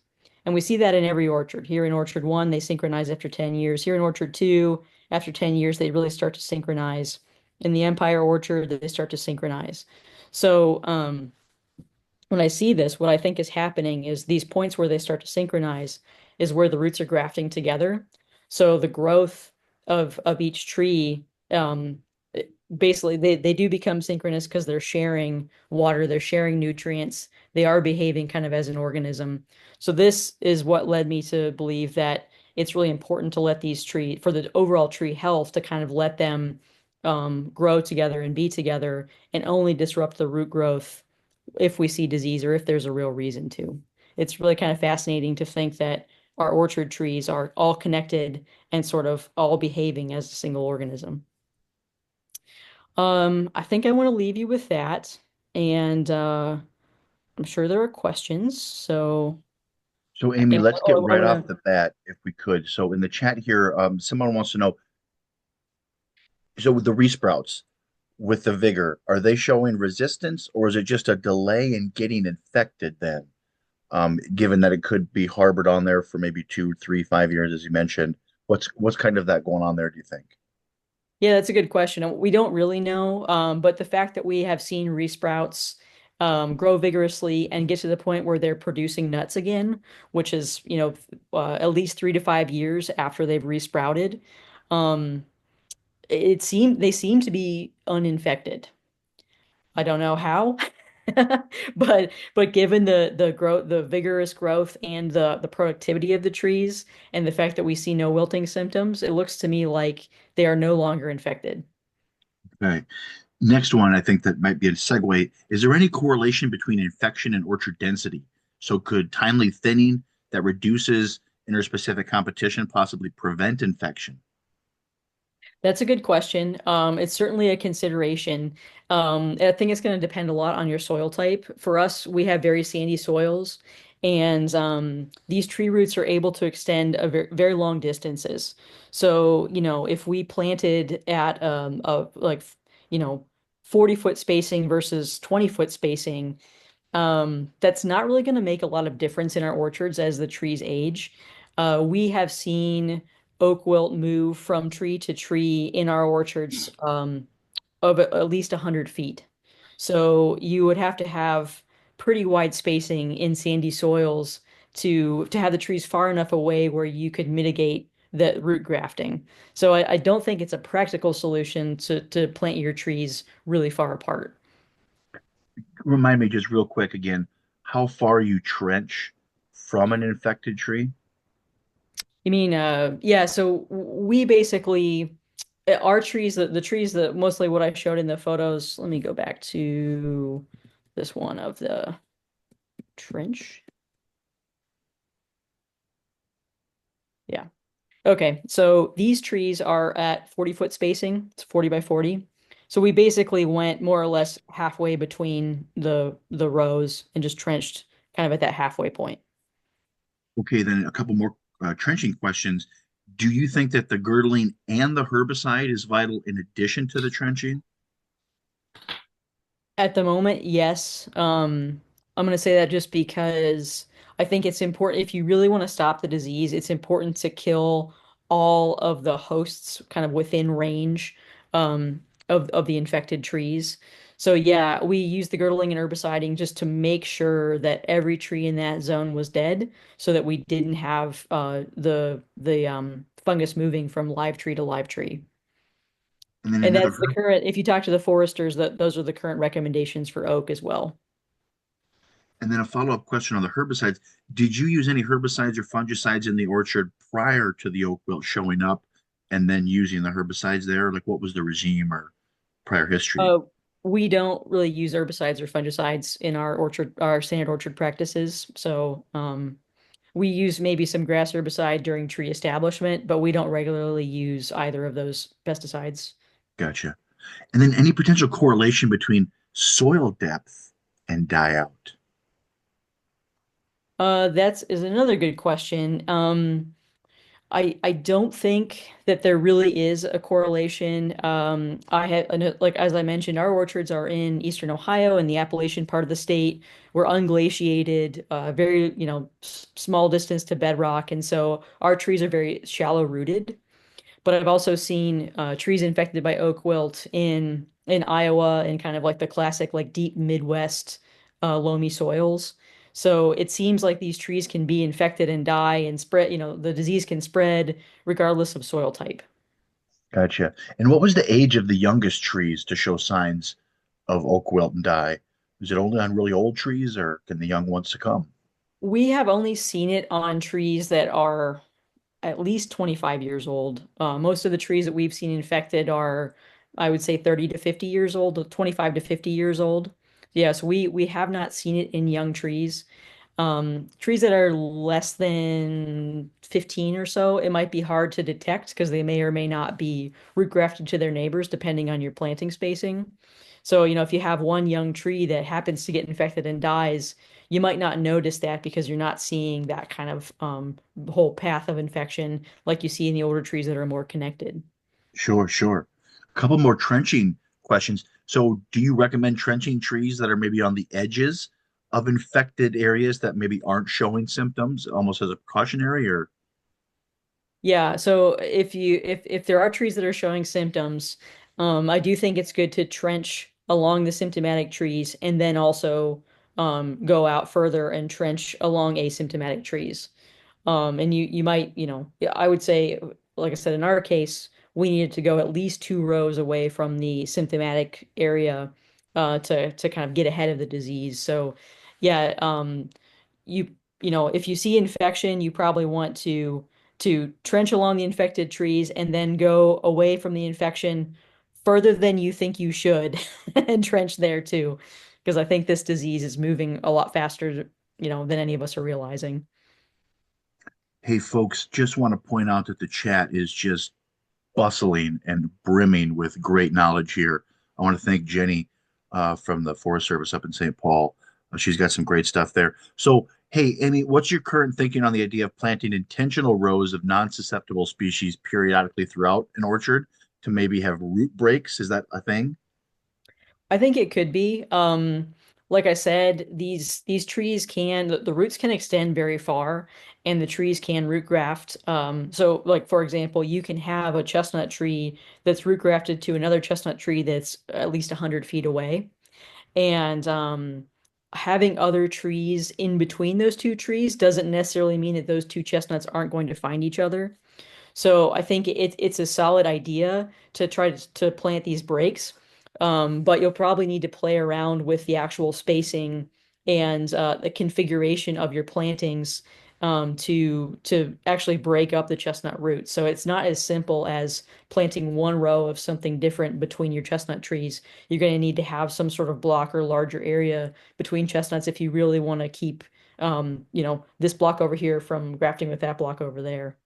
And we see that in every orchard. Here in Orchard One, they synchronize after 10 years. Here in Orchard Two, after 10 years, they really start to synchronize. In the Empire Orchard, they start to synchronize. So, when I see this, what I think is happening is these points where they start to synchronize is where the roots are grafting together. So the growth of each tree, basically they do become synchronous because they're sharing water, they're sharing nutrients, they are behaving kind of as an organism. So this is what led me to believe that it's really important to let these for the overall tree health, to kind of let them grow together and be together and only disrupt the root growth if we see disease or if there's a real reason to. It's really kind of fascinating to think that our orchard trees are all connected and sort of all behaving as a single organism. I think I want to leave you with that, and I'm sure there are questions. So, So, Amy, let's get I right want off to. the bat if we could. So, in the chat here, someone wants to know, so with the resprouts, with the vigor, are they showing resistance or is it just a delay in getting infected then? Given that it could be harbored on there for maybe 2, 3, 5 years, as you mentioned, what's kind of that going on there, do you think? Yeah, that's a good question. We don't really know, but the fact that we have seen resprouts grow vigorously and get to the point where they're producing nuts again, which is, at least 3 to 5 years after they've resprouted, um, they seem to be uninfected. I don't know how, but given the growth, the vigorous growth and the productivity of the trees and the fact that we see no wilting symptoms, it looks to me like they are no longer infected. Okay. Next one, I think that might be a segue. Is there any correlation between infection and orchard density? So could timely thinning that reduces interspecific competition possibly prevent infection? That's a good question. It's certainly a consideration. I think it's going to depend a lot on your soil type. For us, we have very sandy soils, and these tree roots are able to extend very long distances. So, if we planted at like, you know, 40-foot spacing versus 20-foot spacing, that's not really going to make a lot of difference in our orchards as the trees age. We have seen oak wilt move from tree to tree in our orchards of at least 100 feet. So you would have to have pretty wide spacing in sandy soils to have the trees far enough away where you could mitigate the root grafting. So I don't think it's a practical solution to plant your trees really far apart. Remind me just real quick again, how far you trench from an infected tree? You mean, yeah, so we basically, our trees, the trees that mostly what I showed in the photos, let me go back to this one of the trench. Yeah. Okay, so these trees are at 40-foot spacing. It's 40 by 40. So we basically went more or less halfway between the rows and just trenched kind of at that halfway point. Okay, then a couple more trenching questions. Do you think that the girdling and the herbicide is vital in addition to the trenching? At the moment, yes. I'm going to say that just because I think it's important. If you really want to stop the disease, it's important to kill all of the hosts kind of within range of the infected trees. So yeah, we used the girdling and herbiciding just to make sure that every tree in that zone was dead, so that we didn't have the fungus moving from live tree to live tree. And then And another that's the current, if you talk to the foresters, that those are the current recommendations for oak as well. And then a follow-up question on the herbicides. Did you use any herbicides or fungicides in the orchard prior to the oak wilt showing up and then using the herbicides there? Like what was the regime or prior history? Uh, we don't really use herbicides or fungicides in our orchard, our standard orchard practices. So we use maybe some grass herbicide during tree establishment, but we don't regularly use either of those pesticides. Gotcha. And then any potential correlation between soil depth and die out? That's is another good question. I don't think that there really is a correlation. I had like as I mentioned, our orchards are in eastern Ohio in the Appalachian part of the state. We're unglaciated, very small distance to bedrock, and so our trees are very shallow rooted. But I've also seen trees infected by oak wilt in Iowa and kind of like the classic like deep Midwest loamy soils. So it seems like these trees can be infected and die and spread, the disease can spread regardless of soil type. Gotcha. And what was the age of the youngest trees to show signs of oak wilt and die? Is it only on really old trees or can the young ones succumb? We have only seen it on trees that are at least 25 years old. Most of the trees that we've seen infected are, I would say, 30 to 50 years old, 25 to 50 years old. Yes, we have not seen it in young trees. Trees that are less than 15 or so, it might be hard to detect because they may or may not be root grafted to their neighbors depending on your planting spacing. So, if you have one young tree that happens to get infected and dies, you might not notice that because you're not seeing that kind of whole path of infection like you see in the older trees that are more connected. Sure, sure. A couple more trenching questions. So, do you recommend trenching trees that are maybe on the edges of infected areas that maybe aren't showing symptoms, almost as a precautionary, or Yeah, so if there are trees that are showing symptoms, I do think it's good to trench along the symptomatic trees and then also go out further and trench along asymptomatic trees. And you might, yeah, I would say, like I said, in our case, we needed to go at least 2 rows away from the symptomatic area to kind of get ahead of the disease. So, yeah, you if you see infection, you probably want to trench along the infected trees and then go away from the infection further than you think you should entrenched there too, because I think this disease is moving a lot faster, than any of us are realizing. Hey, folks, just want to point out that the chat is just bustling and brimming with great knowledge here. I want to thank Jenny from the Forest Service up in St. Paul. She's got some great stuff there. So, hey, Amy, what's your current thinking on the idea of planting intentional rows of non-susceptible species periodically throughout an orchard to maybe have root breaks? Is that a thing? I think it could be. Like I said, these trees the roots can extend very far, and the trees can root graft. So like for example, you can have a chestnut tree that's root grafted to another chestnut tree that's at least 100 feet away. And having other trees in between those two trees doesn't necessarily mean that those two chestnuts aren't going to find each other. So I think it's a solid idea to try to plant these breaks. But you'll probably need to play around with the actual spacing and the configuration of your plantings to actually break up the chestnut roots. So it's not as simple as planting one row of something different between your chestnut trees. You're going to need to have some sort of block or larger area between chestnuts if you really want to keep this block over here from grafting with that block over there.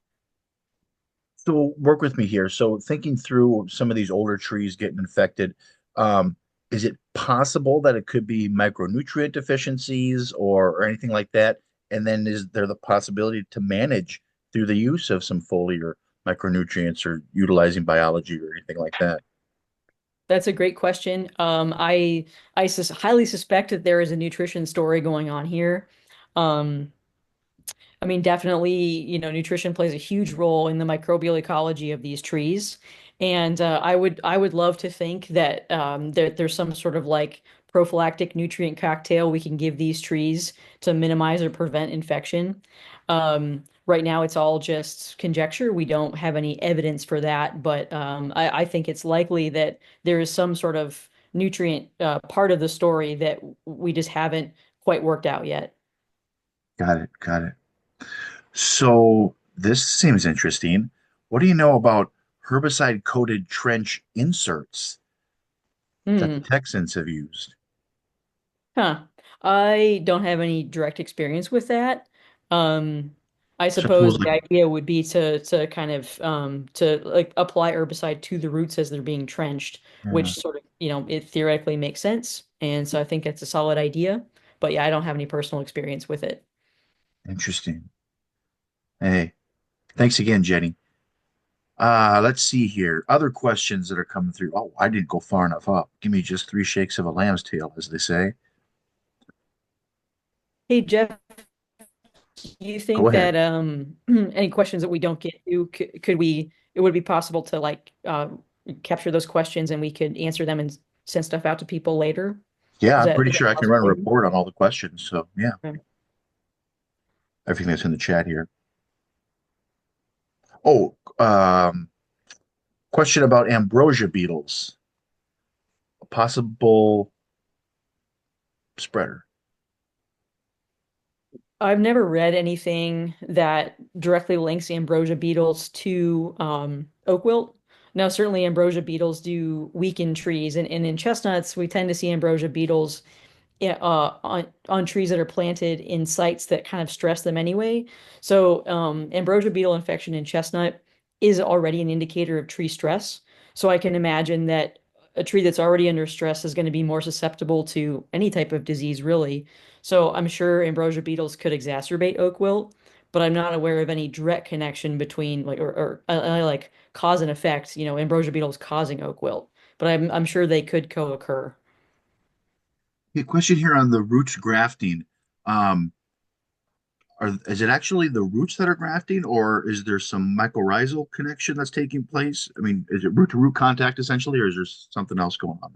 So work with me here. So thinking through some of these older trees getting infected, um, is it possible that it could be micronutrient deficiencies or anything like that? And then is there the possibility to manage through the use of some foliar micronutrients or utilizing biology or anything like that? That's a great question. I highly suspect that there is a nutrition story going on here. Um, I mean, definitely, nutrition plays a huge role in the microbial ecology of these trees. And I would love to think that there's some sort of like prophylactic nutrient cocktail we can give these trees to minimize or prevent infection. Right now, it's all just conjecture. We don't have any evidence for that, but I think it's likely that there is some sort of nutrient part of the story that we just haven't quite worked out yet. Got it. Got it. So this seems interesting. What do you know about herbicide-coated trench inserts that the Hmm. Texans have used? Huh. I don't have any direct experience with that. Um, I So suppose tools the like idea would be to kind of to like apply herbicide to the roots as they're being trenched, yeah, which sort of, it theoretically makes sense. And so I think it's a solid idea. But yeah, I don't have any personal experience with it. interesting. Hey, thanks again, Jenny. Let's see here. Other questions that are coming through. Oh, I didn't go far enough up. Give me just three shakes of a lamb's tail, as they say. Hey Jeff, you Go think ahead. that any questions that we don't get to, could we, it would be possible to like capture those questions and we could answer them and send stuff out to people later? Yeah, Is I'm that pretty is that sure a I can run a possibility? report on all the questions. So, yeah, Okay. everything that's in the chat here. Oh, question about ambrosia beetles, a possible spreader. I've never read anything that directly links ambrosia beetles to oak wilt. Now, certainly ambrosia beetles do weaken trees, and in chestnuts, we tend to see ambrosia beetles yeah, on trees that are planted in sites that kind of stress them anyway. So ambrosia beetle infection in chestnut is already an indicator of tree stress. So I can imagine that a tree that's already under stress is going to be more susceptible to any type of disease, really. So I'm sure ambrosia beetles could exacerbate oak wilt, but I'm not aware of any direct connection between like or like cause and effect, ambrosia beetles causing oak wilt. But I'm sure they could co-occur. A question here on the roots grafting. Um, is it actually the roots that are grafting, or is there some mycorrhizal connection that's taking place? I mean, is it root to root contact essentially, or is there something else going on?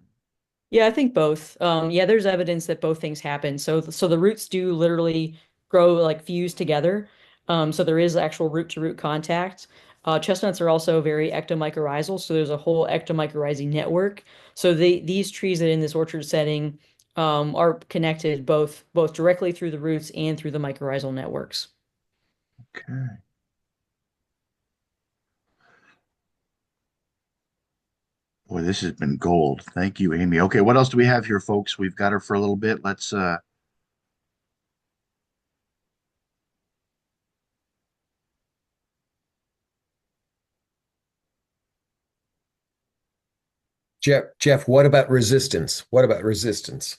Yeah, I think both. Yeah, there's evidence that both things happen. So the roots do literally grow like fuse together. So there is actual root to root contact. Chestnuts are also very ectomycorrhizal, so there's a whole ectomycorrhizing network. So these trees that in this orchard setting are connected both directly through the roots and through the mycorrhizal networks. Okay. Boy, this has been gold. Thank you, Amy. Okay, what else do we have here, folks? We've got her for a little bit. Let's Jeff, what about resistance? What about resistance?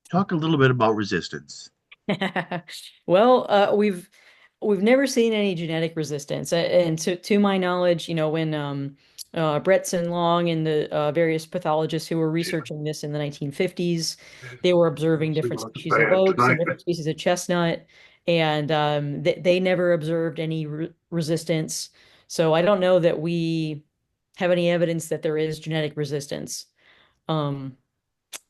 talk a little bit about resistance. Well, we've never seen any genetic resistance, and to my knowledge, when Bretson Long and the various pathologists who were researching this in the 1950s, they were observing different species of oaks and different species of chestnut, and they never observed any resistance. So I don't know that we have any evidence that there is genetic resistance. Um,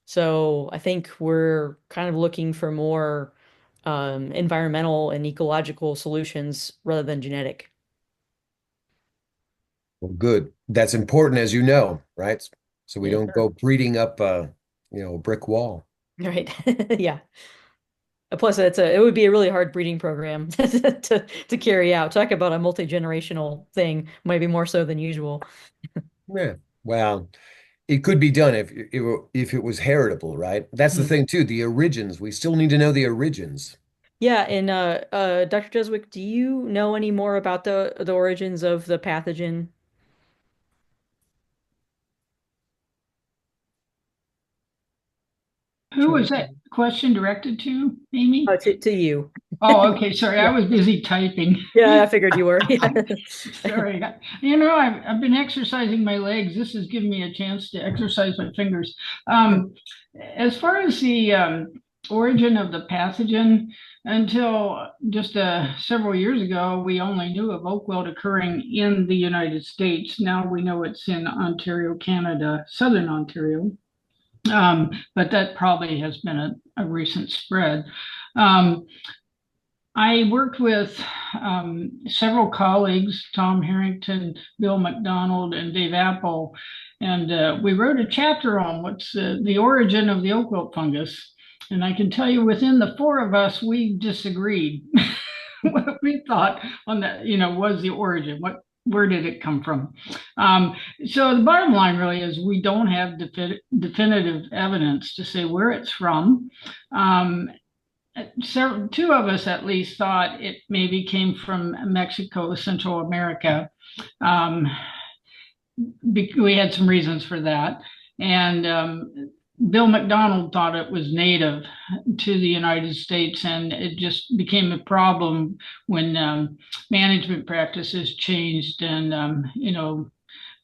so I think we're kind of looking for more environmental and ecological solutions rather than genetic. Well, good. That's important, as you know, right? So we Yeah, don't sure. go breeding up a brick wall. Right. Yeah. Plus, it would be a really hard breeding program to carry out. Talk about a multi-generational thing, maybe more so than usual. Yeah. Well, it could be done if it was heritable, right? That's the Hmm. thing too, the origins. We still need to know the origins. Yeah, and Dr. Jeswick, do you know any more about the origins of the pathogen? Who was that question directed to, Amy? To you. Oh, okay. Sorry, I Yeah. was busy typing. Yeah, I figured you were. Yeah. Sorry. I've been exercising my legs. This has given me a chance to exercise my fingers. Um, as far as the origin of the pathogen, until just several years ago, we only knew of oak wilt occurring in the United States. Now we know it's in Ontario, Canada, southern Ontario. But that probably has been a recent spread. Um, I worked with several colleagues, Tom Harrington, Bill McDonald, and Dave Apple, and we wrote a chapter on what's the origin of the oak wilt fungus. And I can tell you, within the four of us, we disagreed. What we thought on that, was the origin. Where did it come from? Um, so the bottom line really is we don't have definitive evidence to say where it's from. Um, two of us at least thought it maybe came from Mexico, Central America. Um, we had some reasons for that. And Bill McDonald thought it was native to the United States, and it just became a problem when management practices changed and,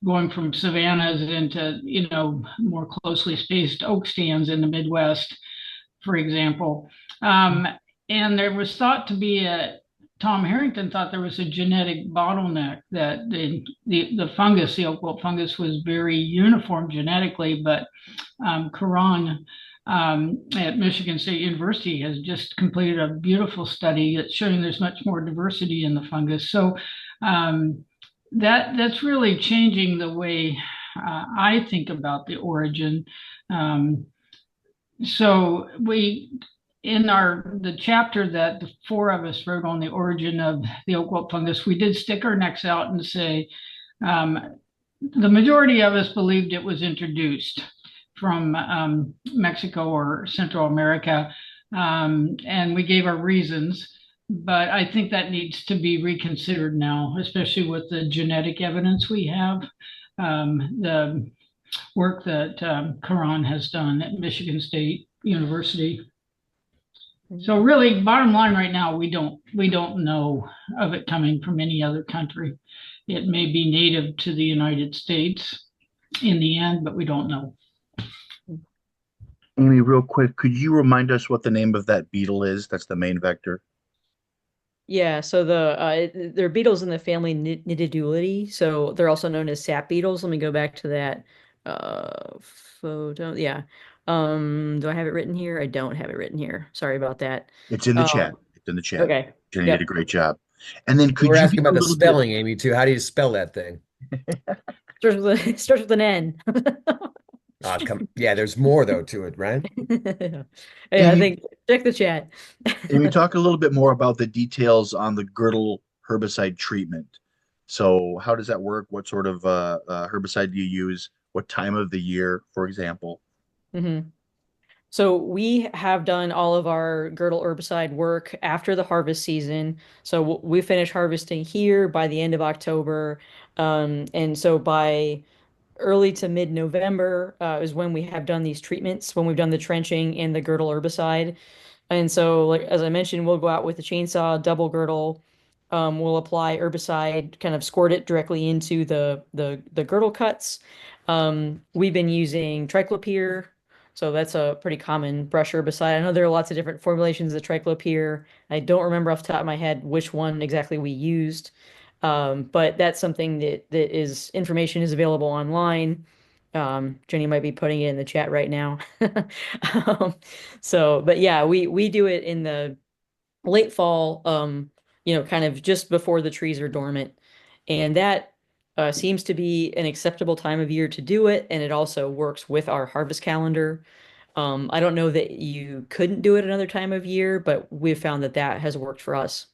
going from savannas into, more closely spaced oak stands in the Midwest, for example. Um, and there was thought to be Tom Harrington thought there was a genetic bottleneck that the fungus, the oak wilt fungus, was very uniform genetically, but Karan at Michigan State University has just completed a beautiful study that's showing there's much more diversity in the fungus. So that's really changing the way I think about the origin. Um, so we in the chapter that the four of us wrote on the origin of the oak wilt fungus, we did stick our necks out and say the majority of us believed it was introduced from Mexico or Central America, and we gave our reasons. But I think that needs to be reconsidered now, especially with the genetic evidence we have. The work that Karan has done at Michigan State University. So really, bottom line right now, we don't know of it coming from any other country. It may be native to the United States in the end, but we don't know. Amy, real quick, could you remind us what the name of that beetle is? That's the main vector. Yeah, so they're beetles in the family Nitidulidae, so they're also known as sap beetles. Let me go back to that photo. Yeah. Do I have it written here? I don't have it written here. Sorry about that. It's in the chat. Um, It's in the chat. okay. Jenny did a Yep. great job. And then could We're you asking give about a the little bit? spelling, Amy, too. How do you spell that thing? Starts with an N. Yeah, there's more though to it, right? Yeah, I Amy, think check the chat. Amy, talk a little bit more about the details on the girdle herbicide treatment. So how does that work? What sort of herbicide do you use? what time of the year, for example? Hmm. So we have done all of our girdle herbicide work after the harvest season. So we finish harvesting here by the end of October. And so by early to mid-November is when we have done these treatments, when we've done the trenching and the girdle herbicide. And so, like as I mentioned, we'll go out with the chainsaw, double girdle. We'll apply herbicide, kind of squirt it directly into the girdle cuts. We've been using triclopyr, so that's a pretty common brush herbicide. I know there are lots of different formulations of triclopyr. I don't remember off the top of my head which one exactly we used, but that's something that is information is available online. Jenny might be putting it in the chat right now. Um, but yeah, we do it in the late fall, kind of just before the trees are dormant. And that seems to be an acceptable time of year to do it. And it also works with our harvest calendar. I don't know that you couldn't do it another time of year, but we've found that that has worked for us.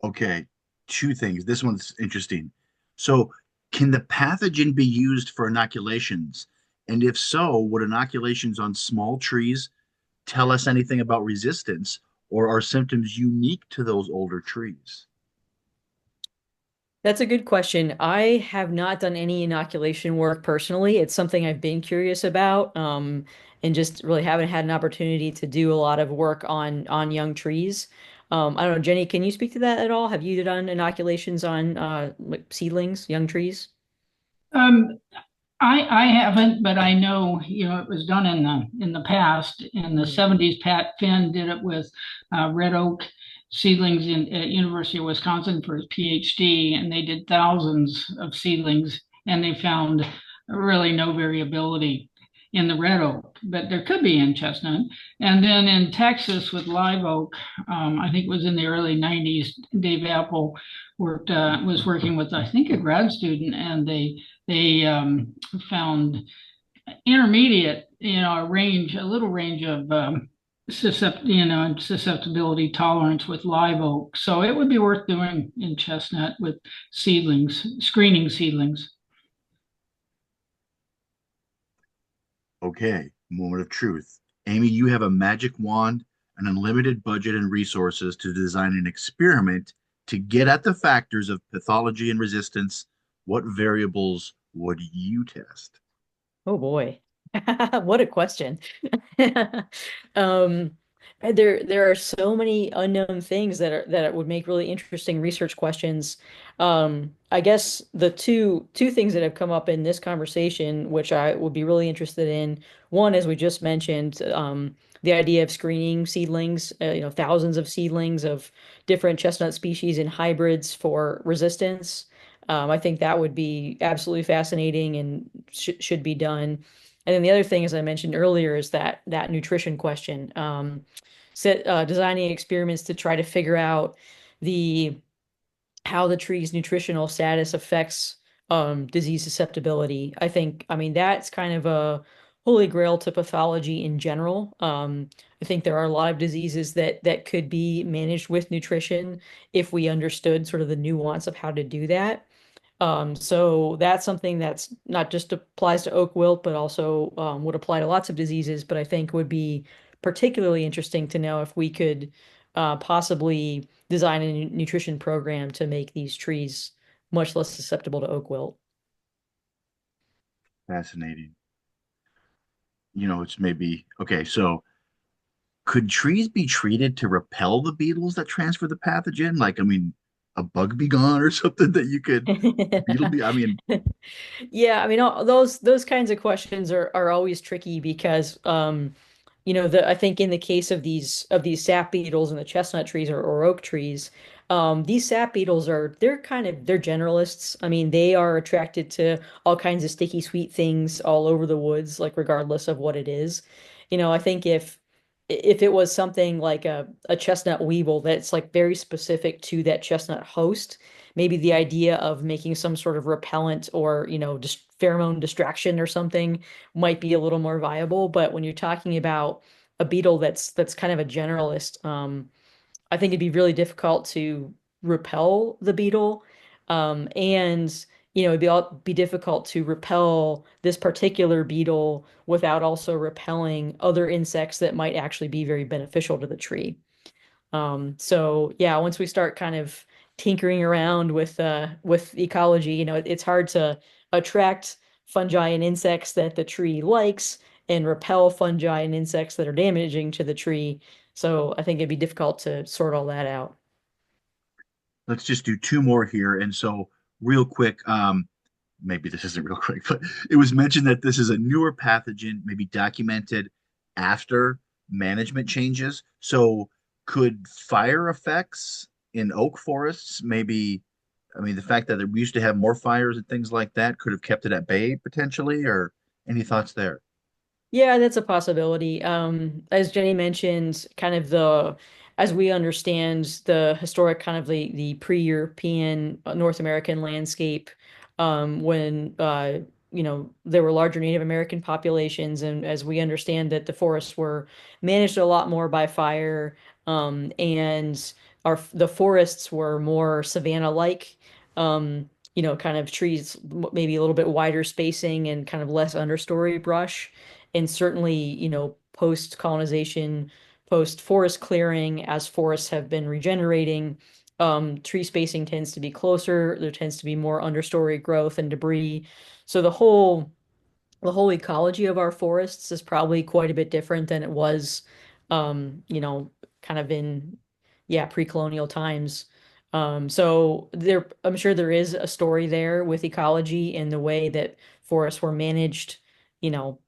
Okay, two things. This one's interesting. So, can the pathogen be used for inoculations? And if so, would inoculations on small trees tell us anything about resistance, or are symptoms unique to those older trees? That's a good question. I have not done any inoculation work personally. It's something I've been curious about, and just really haven't had an opportunity to do a lot of work on young trees. I don't know, Jenny, can you speak to that at all? Have you done inoculations on like seedlings, young trees? Um, I haven't, but I know, it was done in the past. In the Mhm. 70s, Pat Finn did it with red oak seedlings at University of Wisconsin for his PhD, and they did thousands of seedlings, and they found really no variability in the red oak, but there could be in chestnut. And then in Texas with live oak, I think it was in the early 90s, Dave Apple was working with, I think, a grad student, and they found intermediate, a little range of susceptibility tolerance with live oak. So it would be worth doing in chestnut with seedlings, screening seedlings. Okay, moment of truth. Amy, you have a magic wand, an unlimited budget and resources to design an experiment to get at the factors of pathology and resistance. What variables would you test? Oh boy. What a question. Um, there are so many unknown things that would make really interesting research questions. I guess the two things that have come up in this conversation, which I would be really interested in, one, as we just mentioned, the idea of screening seedlings, thousands of seedlings of different chestnut species and hybrids for resistance. I think that would be absolutely fascinating and should be done. And then the other thing, as I mentioned earlier, is that nutrition question. Designing experiments to try to figure out the how the tree's nutritional status affects disease susceptibility. I mean, that's kind of a holy grail to pathology in general. I think there are a lot of diseases that could be managed with nutrition if we understood sort of the nuance of how to do that. So that's something that's not just applies to oak wilt, but also would apply to lots of diseases, but I think would be particularly interesting to know if we could possibly design a nutrition program to make these trees much less susceptible to oak wilt. Fascinating. It's maybe okay. So, could trees be treated to repel the beetles that transfer the pathogen? Like, I mean, a bug be gone or something that you could beetle be? I mean, Yeah, I mean, those kinds of questions are always tricky because I think in the case of these sap beetles and the chestnut trees or oak trees, these sap beetles they're generalists. I mean, they are attracted to all kinds of sticky sweet things all over the woods, like regardless of what it is. I think if it was something like a chestnut weevil that's like very specific to that chestnut host, maybe the idea of making some sort of repellent or, just pheromone distraction or something might be a little more viable. But when you're talking about a beetle that's kind of a generalist, I think it'd be really difficult to repel the beetle. And it'd be difficult to repel this particular beetle without also repelling other insects that might actually be very beneficial to the tree. So yeah, once we start kind of tinkering around with ecology, it's hard to attract fungi and insects that the tree likes and repel fungi and insects that are damaging to the tree. So I think it'd be difficult to sort all that out. Let's just do two more here. And so, real quick, maybe this isn't real quick, but it was mentioned that this is a newer pathogen, maybe documented after management changes. So, could fire effects in oak forests maybe, I mean, the fact that we used to have more fires and things like that could have kept it at bay potentially, or any thoughts there? Yeah, that's a possibility. As Jenny mentioned, as we understand the historic kind of the pre-European North American landscape, when there were larger Native American populations, and as we understand that the forests were managed a lot more by fire, and the forests were more savanna-like. Kind of trees, maybe a little bit wider spacing and kind of less understory brush. And certainly, post-colonization, post-forest clearing, as forests have been regenerating, tree spacing tends to be closer. There tends to be more understory growth and debris. So the whole ecology of our forests is probably quite a bit different than it was, um, you know, kind of in, yeah, pre-colonial times. I'm sure there is a story there with ecology and the way that forests were managed,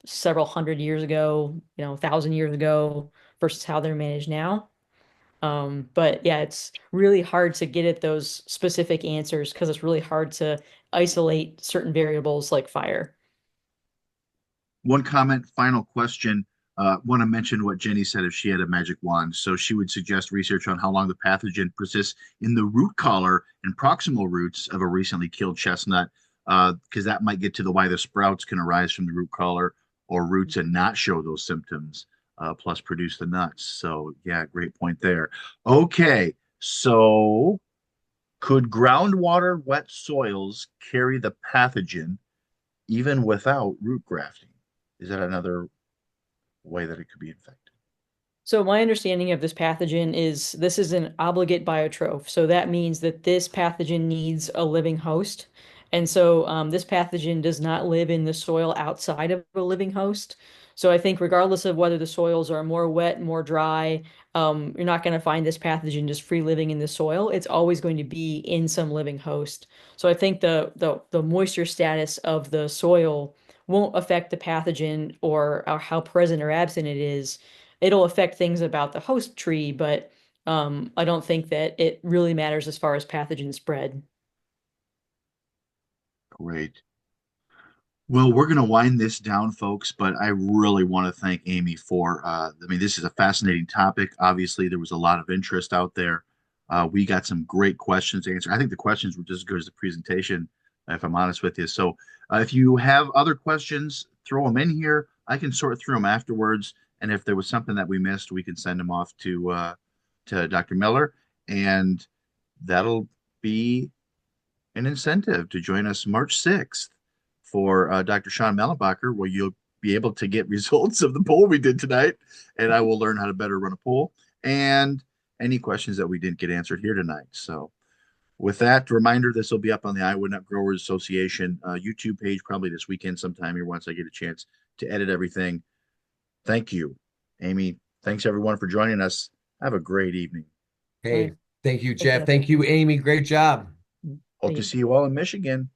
several hundred years ago, 1,000 years ago versus how they're managed now. But yeah, it's really hard to get at those specific answers because it's really hard to isolate certain variables like fire. One comment, final question. Want to mention what Jenny said if she had a magic wand. So she would suggest research on how long the pathogen persists in the root collar and proximal roots of a recently killed chestnut, because that might get to the why the sprouts can arise from the root collar or roots and not show those symptoms, plus produce the nuts. So yeah, great point there. Okay, so could groundwater wet soils carry the pathogen even without root grafting? Is that another way that it could be infected? So my understanding of this pathogen is this is an obligate biotroph. So that means that this pathogen needs a living host. And so this pathogen does not live in the soil outside of a living host. So I think regardless of whether the soils are more wet, more dry, you're not going to find this pathogen just free living in the soil. It's always going to be in some living host. So I think the moisture status of the soil won't affect the pathogen or how present or absent it is. It'll affect things about the host tree, but I don't think that it really matters as far as pathogen spread. Great. Well, we're going to wind this down, folks, but I really want to thank Amy for, I mean, this is a fascinating topic. Obviously, there was a lot of interest out there. We got some great questions to answer. I think the questions were just as good as the presentation, if I'm honest with you. So if you have other questions, throw them in here. I can sort through them afterwards. And if there was something that we missed, we can send them off to Dr. Miller. And that'll be an incentive to join us March 6th for Dr. Sean Mellenbacher, where you'll be able to get results of the poll we did tonight, and I will learn how to better run a poll and any questions that we didn't get answered here tonight. So, with that reminder, this will be up on the Iowa Nut Growers Association YouTube page probably this weekend sometime here once I get a chance to edit everything. Thank you, Amy. Thanks everyone for joining us. Have a great evening. All right. Hey, thank you, Thanks, Jeff. Jeff. Thank you, Amy. Great job. Hope Thank to you. see you all in Michigan.